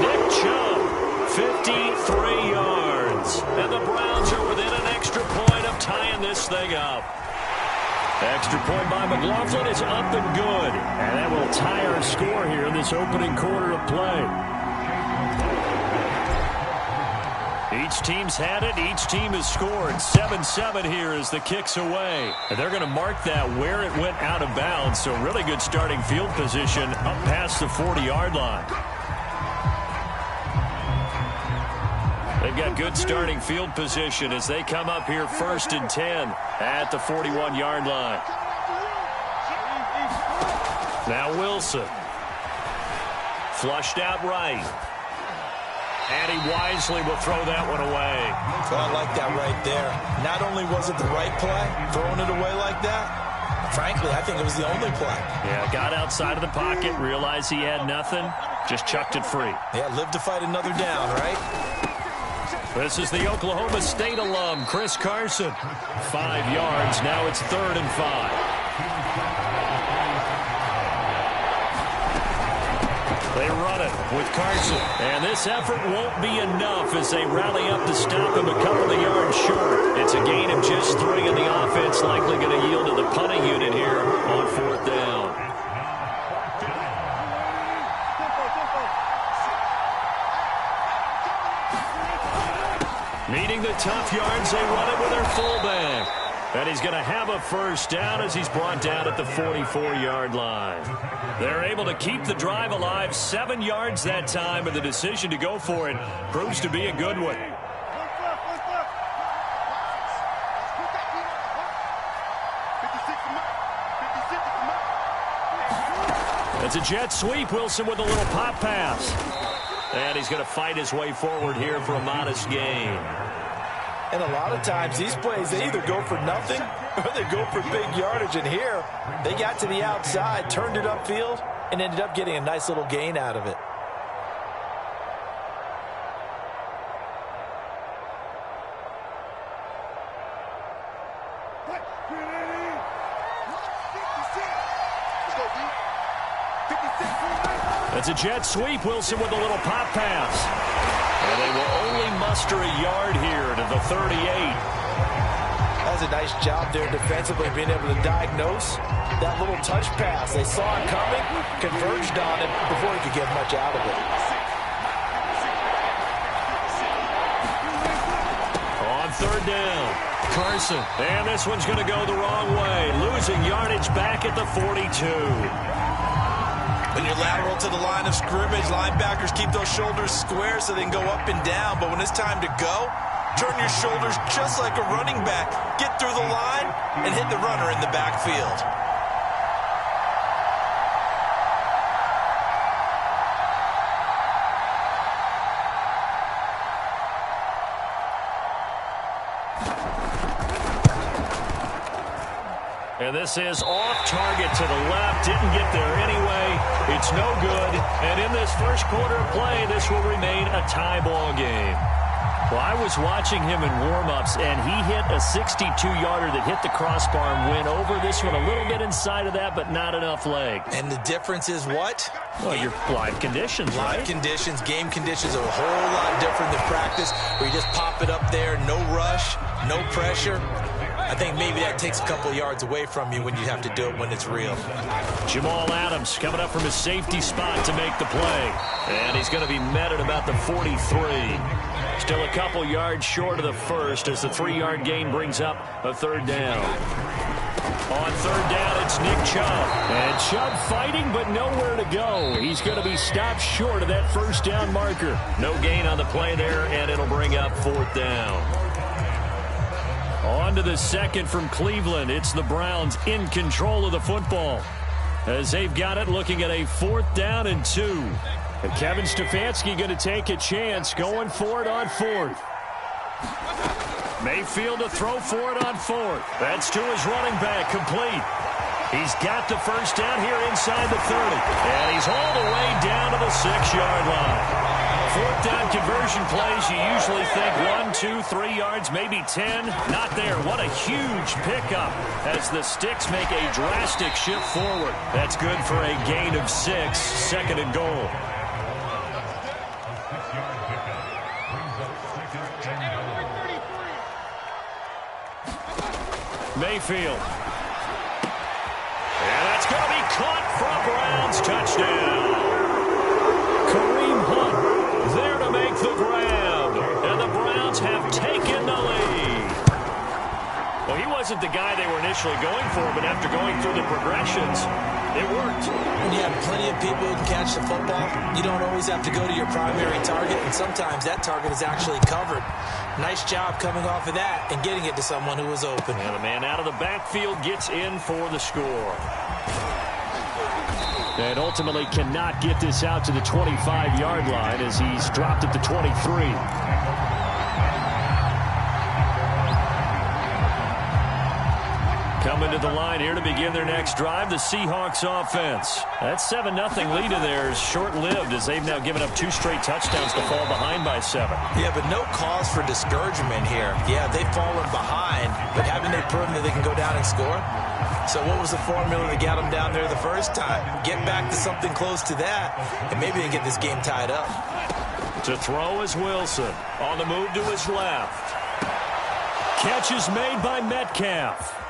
Nick Chubb, 53 yards. And the Browns are within an extra point of tying this thing up. Extra point by McLaughlin is up and good. And that will tie our score here in this opening quarter of play. Each team's had it. Each team has scored. 7-7 here as the kick's away. And they're going to mark that where it went out of bounds. So really good starting field position up past the 40-yard line. They've got good starting field position as they come up here 1st and 10 at the 41-yard line. Now Wilson. Flushed out right. And he wisely will throw that one away. So I like that right there. Not only was it the right play, throwing it away like that, frankly, I think it was the only play. Yeah, got outside of the pocket, realized he had nothing, just chucked it free. Yeah, live to fight another down, right? This is the Oklahoma State alum, Chris Carson. 5 yards, now it's 3rd and 5. They run it with Carson. And this effort won't be enough as they rally up to stop him a couple of yards short. It's a gain of just 3, and the offense likely going to yield to the punting unit here on 4th down. Needing the tough yards, they run it with their fullback. And he's going to have a first down as he's brought down at the 44-yard line. They're able to keep the drive alive, 7 yards that time, and the decision to go for it proves to be a good one. It's a jet sweep. Wilson with a little pop pass. And he's going to fight his way forward here for a modest gain. And a lot of times these plays, they either go for nothing or they go for big yardage. And here, they got to the outside, turned it upfield, and ended up getting a nice little gain out of it. That's a jet sweep. Wilson with a little pop pass. And they will only muster a yard here to the 38. That was a nice job there defensively, being able to diagnose that little touch pass. They saw it coming, converged on it before he could get much out of it. On third down, Carson. And this one's going to go the wrong way. Losing yardage back at the 42. When you're lateral to the line of scrimmage, linebackers keep those shoulders square so they can go up and down. But when it's time to go, turn your shoulders just like a running back. Get through the line and hit the runner in the backfield. And this is off target to the left. Didn't get there anyway. It's no good. And in this first quarter of play, this will remain a tie ball game. Well, I was watching him in warm-ups, and he hit a 62-yarder that hit the crossbar and went over. This one a little bit inside of that, but not enough leg. And the difference is what? Well, your live conditions, right? Live conditions, game conditions are a whole lot different than practice, where you just pop it up there, no rush, no pressure. I think maybe that takes a couple yards away from you when you have to do it when it's real. Jamal Adams coming up from his safety spot to make the play. And he's going to be met at about the 43. Still a couple yards short of the first as the 3-yard gain brings up a third down. On third down, it's Nick Chubb. And Chubb fighting, but nowhere to go. He's going to be stopped short of that first down marker. No gain on the play there, and it'll bring up fourth down. On to the second from Cleveland. It's the Browns in control of the football as they've got it, looking at a 4th down and 2. And Kevin Stefanski going to take a chance going for it on 4th. Mayfield to throw for it on 4th. That's to his running back, complete. He's got the first down here inside the 30. And he's all the way down to the 6-yard line. 4th down conversion plays, you usually think 1, 2, 3 yards, maybe 10. Not there. What a huge pickup as the Sticks make a drastic shift forward. That's good for a gain of 6, 2nd and goal. Mayfield. And that's going to be caught for a Browns touchdown. Kareem Hunt there to make the grab. And the Browns have taken the lead. Well, he wasn't the guy they were initially going for, but after going through the progressions, it worked. When you have plenty of people who can catch the football, you don't always have to go to your primary target, and sometimes that target is actually covered. Nice job coming off of that and getting it to someone who was open. And the man out of the backfield gets in for the score. And ultimately cannot get this out to the 25-yard line as he's dropped at the 23. Coming to the line here to begin their next drive, the Seahawks offense. That 7-0 lead of theirs short-lived as they've now given up 2 straight touchdowns to fall behind by 7. Yeah, but no cause for discouragement here. Yeah, they've fallen behind, but haven't they proven that they can go down and score? So what was the formula that got them down there the first time? Get back to something close to that, and maybe they get this game tied up. To throw is Wilson. On the move to his left. Catch is made by Metcalf.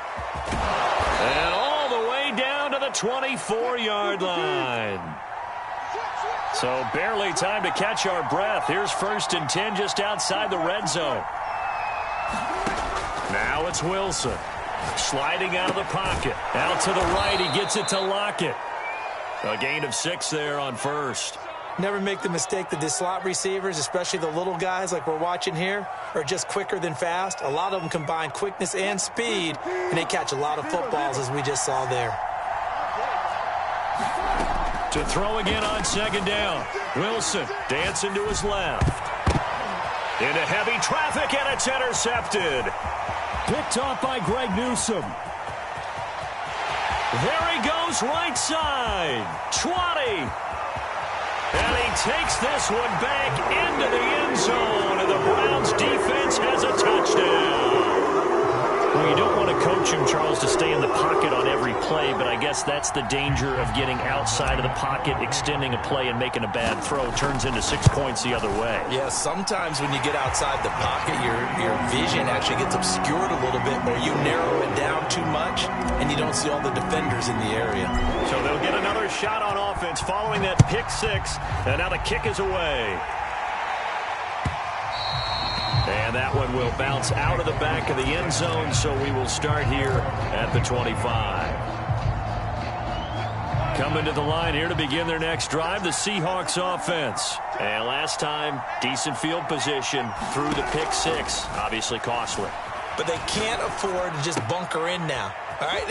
And all the way down to the 24-yard line. So barely time to catch our breath. Here's 1st and 10 just outside the red zone. Now it's Wilson. Sliding out of the pocket. Out to the right, he gets it to Lockett. A gain of 6 there on 1st. Never make the mistake that the slot receivers, especially the little guys like we're watching here, are just quicker than fast. A lot of them combine quickness and speed, and they catch a lot of footballs, as we just saw there. To throw again on 2nd down. Wilson dancing to his left. Into heavy traffic, and it's intercepted. Picked off by Greg Newsome. There he goes, right side. 20. And he takes this one back into the end zone, and the Browns defense has a touchdown. Well, you don't want to coach him, Charles, to stay in the pocket on every play, but I guess that's the danger of getting outside of the pocket, extending a play, and making a bad throw. Turns into 6 points the other way. Yeah, sometimes when you get outside the pocket, your vision actually gets obscured a little bit, or you narrow it down too much, and you don't see all the defenders in the area. So they'll get another shot on offense following that pick six, and now the kick is away. And that one will bounce out of the back of the end zone, so we will start here at the 25. Coming to the line here to begin their next drive, the Seahawks offense. And last time, decent field position through the pick six. Obviously costly. But they can't afford to just bunker in now. All right,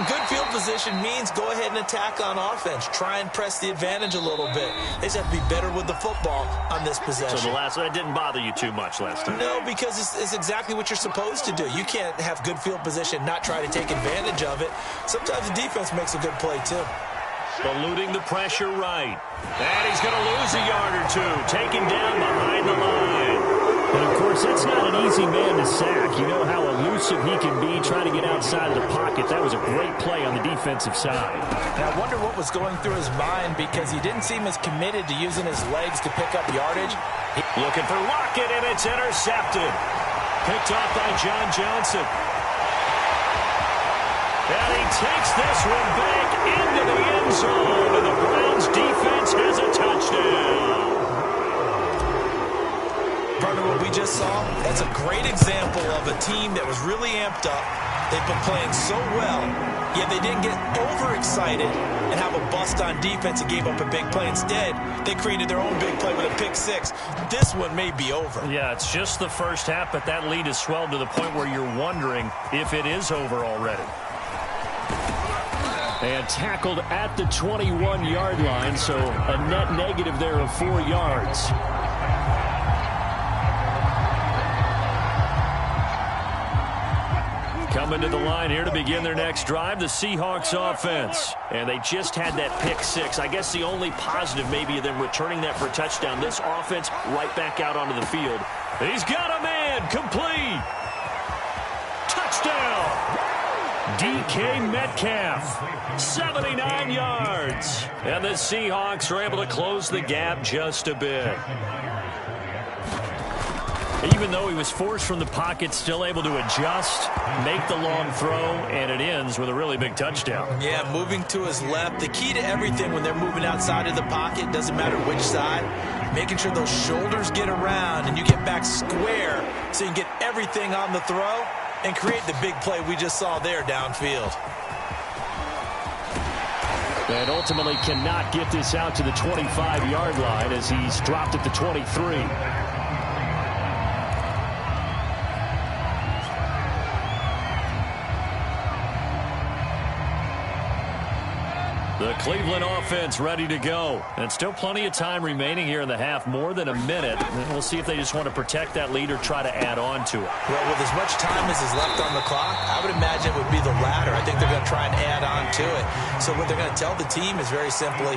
good field position means go ahead and attack on offense. Try and press the advantage a little bit. They just have to be better with the football on this possession. So the last one didn't bother you too much last time? No, because it's exactly what you're supposed to do. You can't have good field position, not try to take advantage of it. Sometimes the defense makes a good play, too. Eluding the pressure right. And he's going to lose a yard or two. Taken down behind the line. And, of course, that's not an easy man to sack. You know how elusive he can be trying to get outside of the pocket. That was a great play on the defensive side. And I wonder what was going through his mind, because he didn't seem as committed to using his legs to pick up yardage. Looking for Lockett, and it's intercepted. Picked off by John Johnson. And he takes this one back into the end zone, and the Browns defense has a touchdown. Partner, what we just saw, that's a great example of a team that was really amped up. They've been playing so well, yet they didn't get overexcited and have a bust on defense and gave up a big play. Instead, they created their own big play with a pick six. This one may be over. Yeah, it's just the first half, but that lead has swelled to the point where you're wondering if it is over already. And tackled at the 21-yard line, so a net negative there of 4 yards. Coming to the line here to begin their next drive, the Seahawks offense. And they just had that pick six. I guess the only positive maybe of them returning that for a touchdown. This offense right back out onto the field. He's got a man, complete. Touchdown. DK Metcalf, 79 yards. And the Seahawks are able to close the gap just a bit. Even though he was forced from the pocket, still able to adjust, make the long throw, and it ends with a really big touchdown. Yeah, moving to his left. The key to everything when they're moving outside of the pocket, doesn't matter which side, making sure those shoulders get around and you get back square so you can get everything on the throw and create the big play we just saw there downfield. And ultimately cannot get this out to the 25-yard line as he's dropped at the 23. The Cleveland offense ready to go. And still plenty of time remaining here in the half, more than a minute. And we'll see if they just want to protect that lead or try to add on to it. Well, with as much time as is left on the clock, I would imagine it would be the latter. I think they're going to try and add on to it. So what they're going to tell the team is very simply,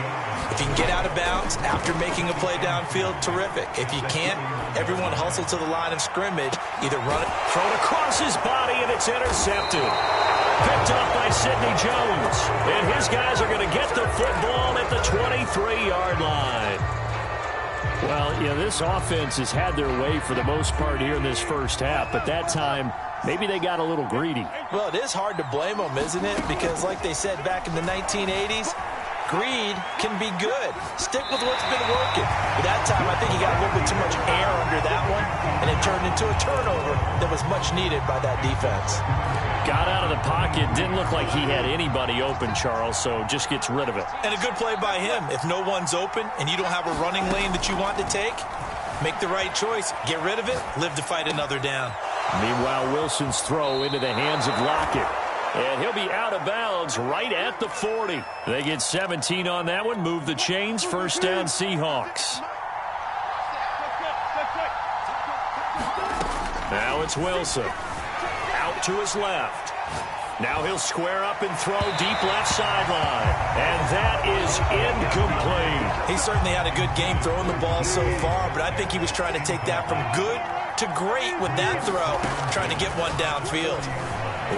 if you can get out of bounds after making a play downfield, terrific. If you can't, everyone hustle to the line of scrimmage, either run it. Thrown across his body, and it's intercepted. Picked up by Sidney Jones. And his guys are going to get the football at the 23-yard line. Well, you know, this offense has had their way for the most part here in this first half, but that time, maybe they got a little greedy. Well, it is hard to blame them, isn't it? Because like they said back in the 1980s, greed can be good. Stick with what's been working. But that time, I think he got a little bit too much air under that one, and it turned into a turnover that was much needed by that defense. Got out of the pocket. Didn't look like he had anybody open, Charles, so just gets rid of it. And a good play by him. If no one's open and you don't have a running lane that you want to take, make the right choice. Get rid of it. Live to fight another down. Meanwhile, Wilson's throw into the hands of Lockett. And he'll be out of bounds right at the 40. They get 17 on that one. Move the chains. First down, Seahawks. Now it's Wilson. Out to his left. Now he'll square up and throw deep left sideline. And that is incomplete. He certainly had a good game throwing the ball so far, but I think he was trying to take that from good to great with that throw, trying to get one downfield.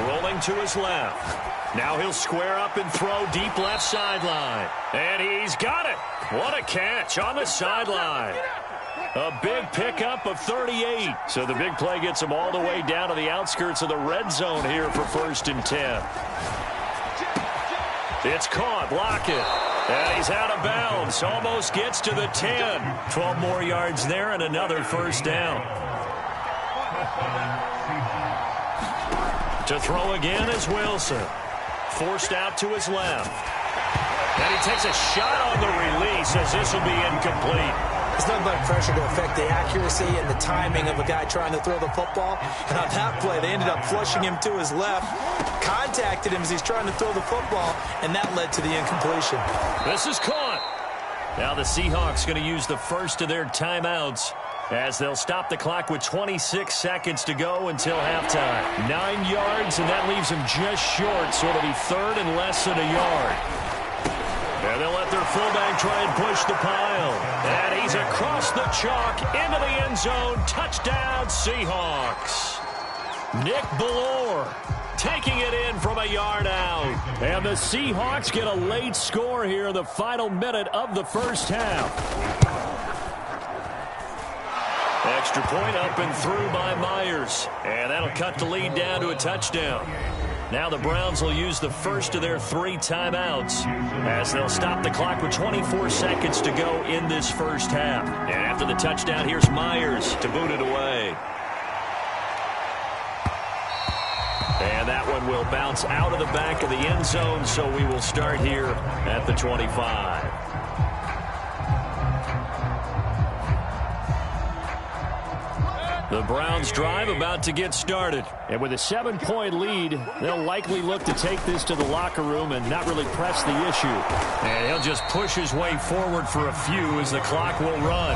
Rolling to his left. Now he'll square up and throw deep left sideline. And he's got it. What a catch on the sideline. A big pickup of 38. So the big play gets him all the way down to the outskirts of the red zone here for 1st and 10. It's caught. Lockett. And he's out of bounds. Almost gets to the 10. 12 more yards there and another 1st down. To throw again is Wilson. Forced out to his left. And he takes a shot on the release as this will be incomplete. There's nothing but pressure to affect the accuracy and the timing of a guy trying to throw the football. And on that play, they ended up flushing him to his left, contacted him as he's trying to throw the football, and that led to the incompletion. This is caught. Now the Seahawks going to use the first of their timeouts as they'll stop the clock with 26 seconds to go until halftime. 9 yards, and that leaves them just short, so it'll be 3rd and less than a yard. And they'll let their fullback try and push the pile. And he's across the chalk into the end zone. Touchdown, Seahawks. Nick Bellore taking it in from a yard out. And the Seahawks get a late score here in the final minute of the first half. Extra point up and through by Myers. And that'll cut the lead down to a touchdown. Now the Browns will use the first of their 3 timeouts as they'll stop the clock with 24 seconds to go in this first half. And after the touchdown, here's Myers to boot it away. And that one will bounce out of the back of the end zone, so we will start here at the 25. The Browns drive about to get started. And with a 7-point lead, they'll likely look to take this to the locker room and not really press the issue. And he'll just push his way forward for a few as the clock will run.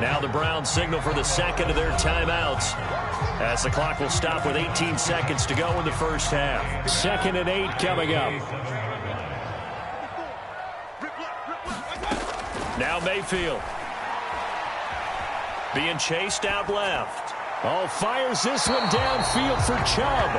Now the Browns signal for the second of their timeouts as the clock will stop with 18 seconds to go in the first half. 2nd and 8 coming up. Now Mayfield. Being chased out left. Oh, fires this one downfield for Chubb.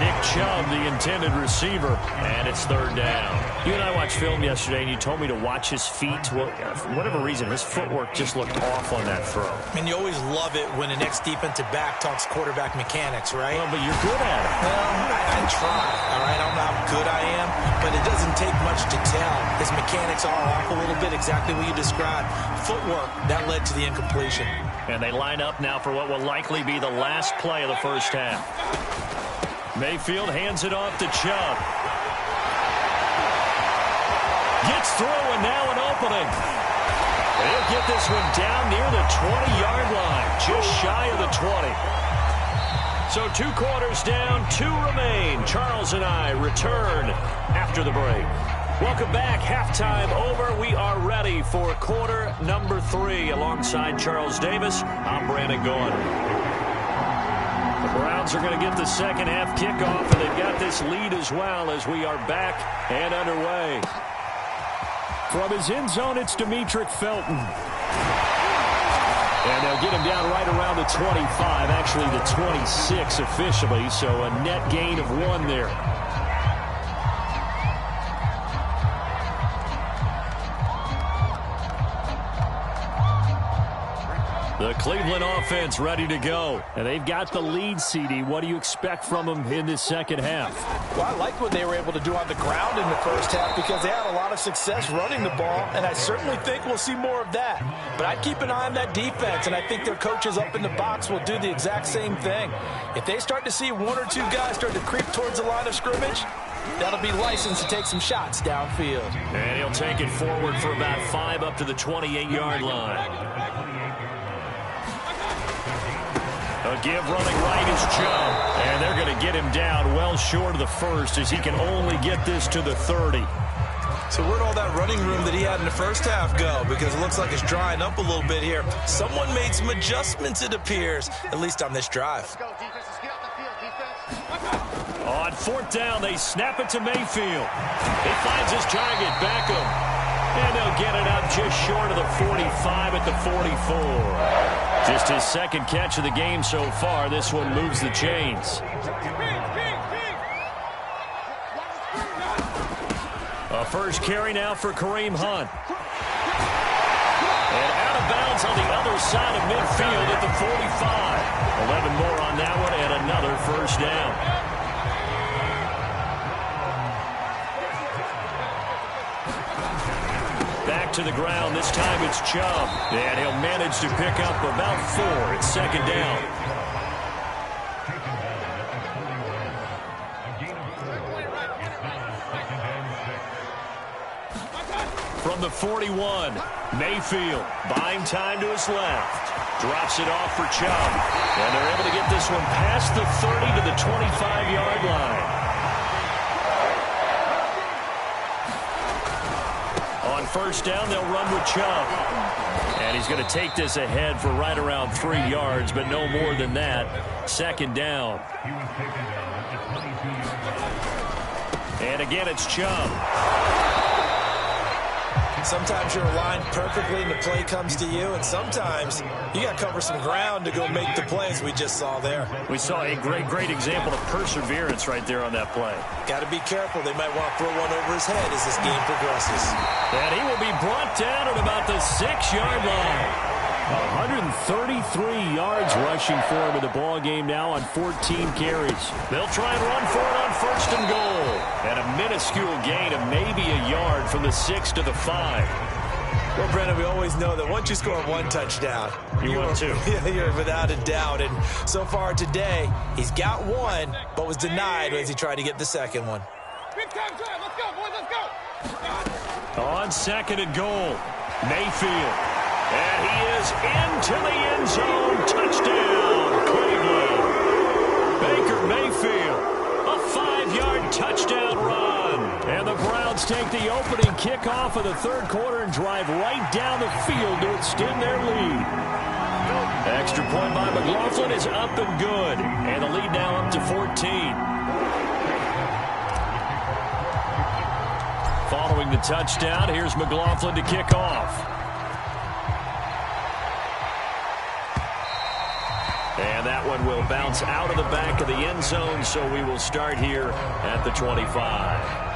Nick Chubb, the intended receiver, and it's 3rd down. You and I watched film yesterday, and you told me to watch his feet. Well, for whatever reason, his footwork just looked off on that throw. And you always love it when the next defensive back talks quarterback mechanics, right? Well, but you're good at it. Well, I try, all right? I don't know how good I am, but it doesn't take much to tell. His mechanics are off a little bit, exactly what you described. Footwork, that led to the incompletion. And they line up now for what will likely be the last play of the first half. Mayfield hands it off to Chubb. Gets through, and now an opening. They'll get this one down near the 20-yard line, just shy of the 20. So 2 quarters down, 2 remain. Charles and I return after the break. Welcome back. Halftime over. We are ready for quarter number 3. Alongside Charles Davis, I'm Brandon Gaudin. The Browns are going to get the second half kickoff, and they've got this lead as well as we are back and underway. From his end zone, it's Demetric Felton. And they'll get him down right around the 25, actually the 26 officially, so a net gain of 1 there. The Cleveland offense ready to go. And they've got the lead, CD. What do you expect from them in this second half? Well, I like what they were able to do on the ground in the first half because they had a lot of success running the ball, and I certainly think we'll see more of that. But I'd keep an eye on that defense, and I think their coaches up in the box will do the exact same thing. If they start to see 1 or 2 guys start to creep towards the line of scrimmage, that'll be licensed to take some shots downfield. And he'll take it forward for about 5 up to the 28-yard line. A give running right is Chubb, and they're going to get him down well short of the first as he can only get this to the 30. So where'd all that running room that he had in the first half go? Because it looks like it's drying up a little bit here. Someone made some adjustments, it appears, at least on this drive. On 4th down, they snap it to Mayfield. He finds his target, Beckham. And they'll get it up just short of the 45 at the 44. Just his second catch of the game so far. This one moves the chains. A first carry now for Kareem Hunt. And out of bounds on the other side of midfield at the 45. 11 more on that one and another first down. Back to the ground. This time it's Chubb. And he'll manage to pick up about 4. It's second down. From the 41, Mayfield buying time to his left. Drops it off for Chubb. And they're able to get this one past the 30 to the 25-yard line. On first down, they'll run with Chubb. And he's going to take this ahead for right around 3 yards, but no more than that. Second down. And again, it's Chubb. Sometimes you're aligned perfectly and the play comes to you, and sometimes you got to cover some ground to go make the plays we just saw there. We saw a great example of perseverance right there on that play. Got to be careful. They might want to throw one over his head as this game progresses. And he will be brought down at about the 6-yard line. 133 yards rushing for him in the ball game now on 14 carries. They'll try and run for it on first and goal. And a minuscule gain of maybe a yard from the 6 to the 5. Well, Brendan, we always know that once you score one touchdown, you want two. You're without a doubt. And so far today, he's got one, but was denied as he tried to get the second one. Big time drive. Let's go, boys. Let's go. On second and goal, Mayfield. And he is into the end zone. Touchdown, Cleveland. Baker Mayfield, a 5-yard touchdown run. And the Browns take the opening kickoff of the third quarter and drive right down the field to extend their lead. Extra point by McLaughlin is up and good. And the lead now up to 14. Following the touchdown, here's McLaughlin to kick off. And that one will bounce out of the back of the end zone, so we will start here at the 25.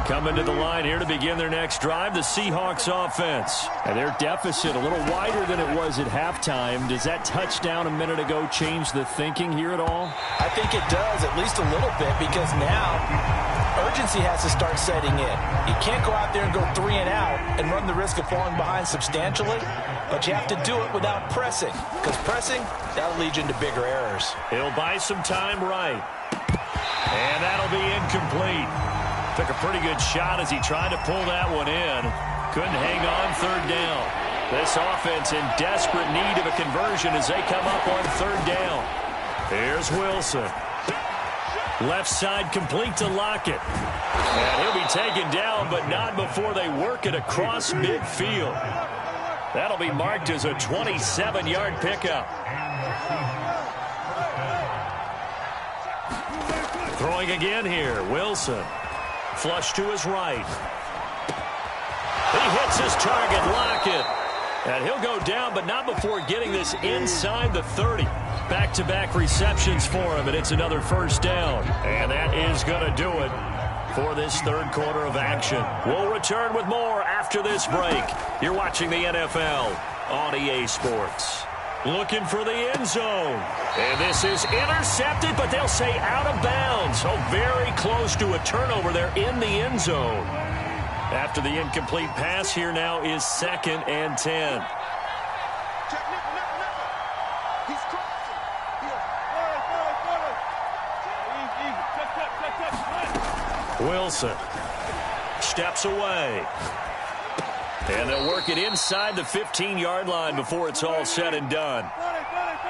Coming to the line here to begin their next drive, the Seahawks offense. And their deficit a little wider than it was at halftime. Does that touchdown a minute ago change the thinking here at all? I think it does, at least a little bit, because now urgency has to start setting in. You can't go out there and go 3 and out and run the risk of falling behind substantially, but you have to do it without pressing, because pressing, that'll lead you into bigger errors. He'll buy some time right. And that'll be incomplete. Took a pretty good shot as he tried to pull that one in. Couldn't hang on third down. This offense in desperate need of a conversion as they come up on third down. Here's Wilson. Left side complete to Lockett. And he'll be taken down, but not before they work it across midfield. That'll be marked as a 27-yard pickup. Throwing again here, Wilson. Flush to his right. He hits his target, Lockett. And he'll go down, but not before getting this inside the 30. Back-to-back receptions for him, and it's another first down. And that is going to do it for this third quarter of action. We'll return with more after this break. You're watching the NFL on EA Sports. Looking for the end zone. And this is intercepted, but they'll say out of bounds. So very close to a turnover there in the end zone. After the incomplete pass, here now is 2nd and 10. Wilson steps away. And they'll work it inside the 15-yard line before it's all said and done.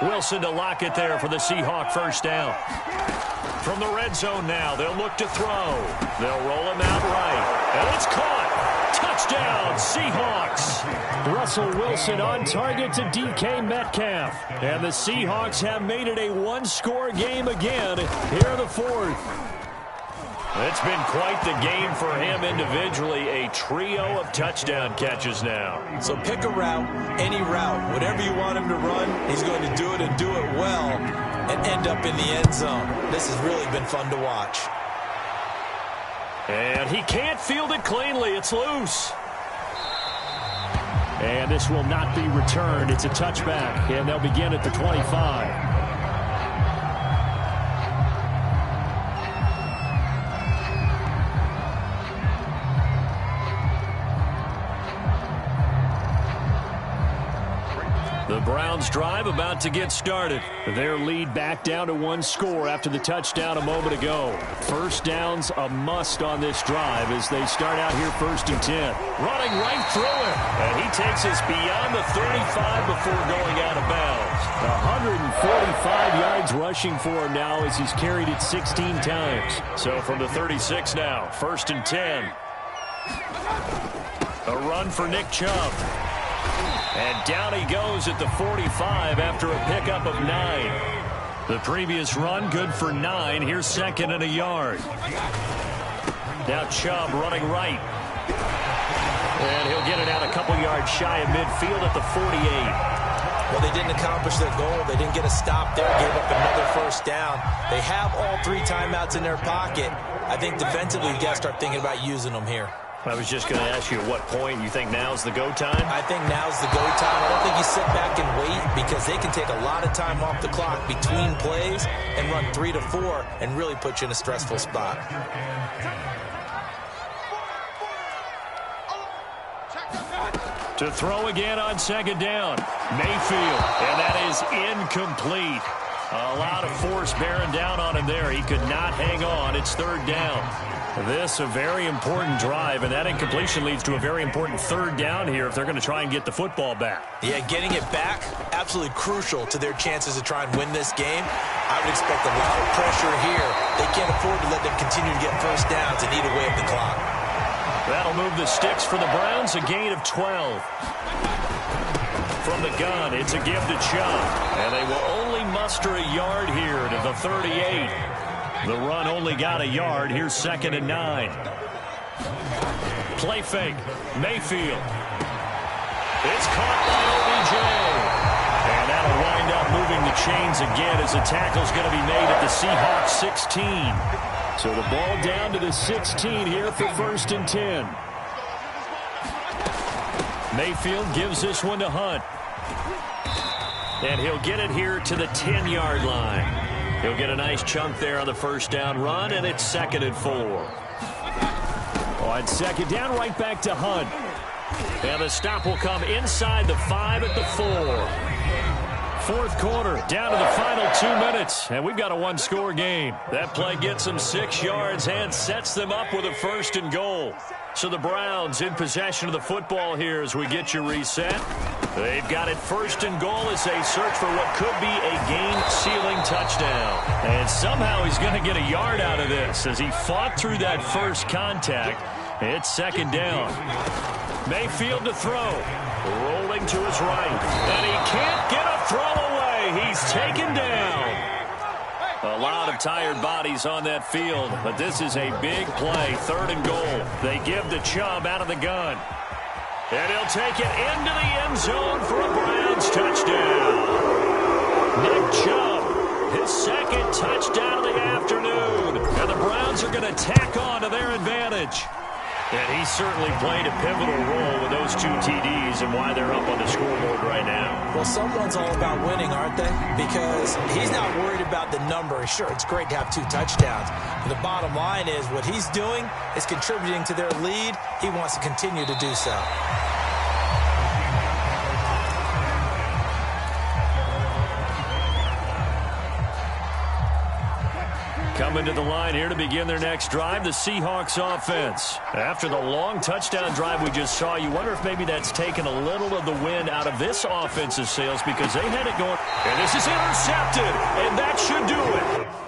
Wilson to Lockett there for the Seahawk first down. From the red zone now, they'll look to throw. They'll roll him out right. And it's caught. Touchdown, Seahawks. Russell Wilson on target to DK Metcalf. And the Seahawks have made it a one-score game again here in the fourth. It's been quite the game for him individually. A trio of touchdown catches now. So pick a route, any route. Whatever you want him to run, he's going to do it and do it well and end up in the end zone. This has really been fun to watch. And he can't field it cleanly. It's loose. And this will not be returned. It's a touchback, and they'll begin at the 25. The Browns drive about to get started. Their lead back down to one score after the touchdown a moment ago. First down's a must on this drive as they start out here 1st and 10. Running right through it. And he takes us beyond the 35 before going out of bounds. 145 yards rushing for him now as he's carried it 16 times. So from the 36 now, 1st and 10. A run for Nick Chubb. And down he goes at the 45 after a pickup of 9. The previous run good for 9. Here's 2nd and a yard. Now Chubb running right. And he'll get it out a couple yards shy of midfield at the 48. Well, they didn't accomplish their goal. They didn't get a stop there. Gave up another first down. They have all 3 timeouts in their pocket. I think defensively, you got to start thinking about using them here. I was just going to ask you at what point you think now's the go time? I think now's the go time. I don't think you sit back and wait because they can take a lot of time off the clock between plays and run 3 to 4 and really put you in a stressful spot. To throw again on 2nd down. Mayfield, and that is incomplete. A lot of force bearing down on him there. He could not hang on. It's 3rd down. This a very important drive, and that incompletion leads to a very important 3rd down here if they're going to try and get the football back. Yeah, getting it back, absolutely crucial to their chances to try and win this game. I would expect a lot of pressure here. They can't afford to let them continue to get first downs and eat away at the clock. That'll move the sticks for the Browns, a gain of 12. From the gun, it's a give to Chubb, and they will only muster a yard here to the 38. The run only got a yard. Here's 2nd and 9. Play fake. Mayfield. It's caught by OBJ. And that'll wind up moving the chains again as the tackle's going to be made at the Seahawks 16. So the ball down to the 16 here for 1st and 10. Mayfield gives this one to Hunt. And he'll get it here to the 10-yard line. He'll get a nice chunk there on the 1st down run, and it's 2nd and 4. On 2nd down, right back to Hunt. And the stop will come inside the 5 at the 4. 4th quarter, down to the final 2 minutes, and we've got a one-score game. That play gets them 6 yards and sets them up with a 1st and goal. So the Browns in possession of the football here as we get you reset. They've got it 1st and goal as they search for what could be a game-sealing touchdown. And somehow he's going to get a yard out of this as he fought through that first contact. It's 2nd down. Mayfield to throw. Rolling to his right. And he can't get a throw away. He's taken down. A lot of tired bodies on that field, but this is a big play. 3rd and goal. They give to Chubb out of the gun. And he'll take it into the end zone for a Browns touchdown. Nick Chubb, his 2nd touchdown of the afternoon. And the Browns are going to tack on to their advantage. And he certainly played a pivotal role with those 2 TDs and why they're up on the scoreboard right now. Well, someone's all about winning, aren't they? Because he's not worried about the number. Sure, it's great to have 2 touchdowns. But the bottom line is what he's doing is contributing to their lead. He wants to continue to do so. Coming to the line here to begin their next drive, the Seahawks offense. After the long touchdown drive we just saw, you wonder if maybe that's taken a little of the wind out of this offensive sails because they had it going. And this is intercepted, and that should do it.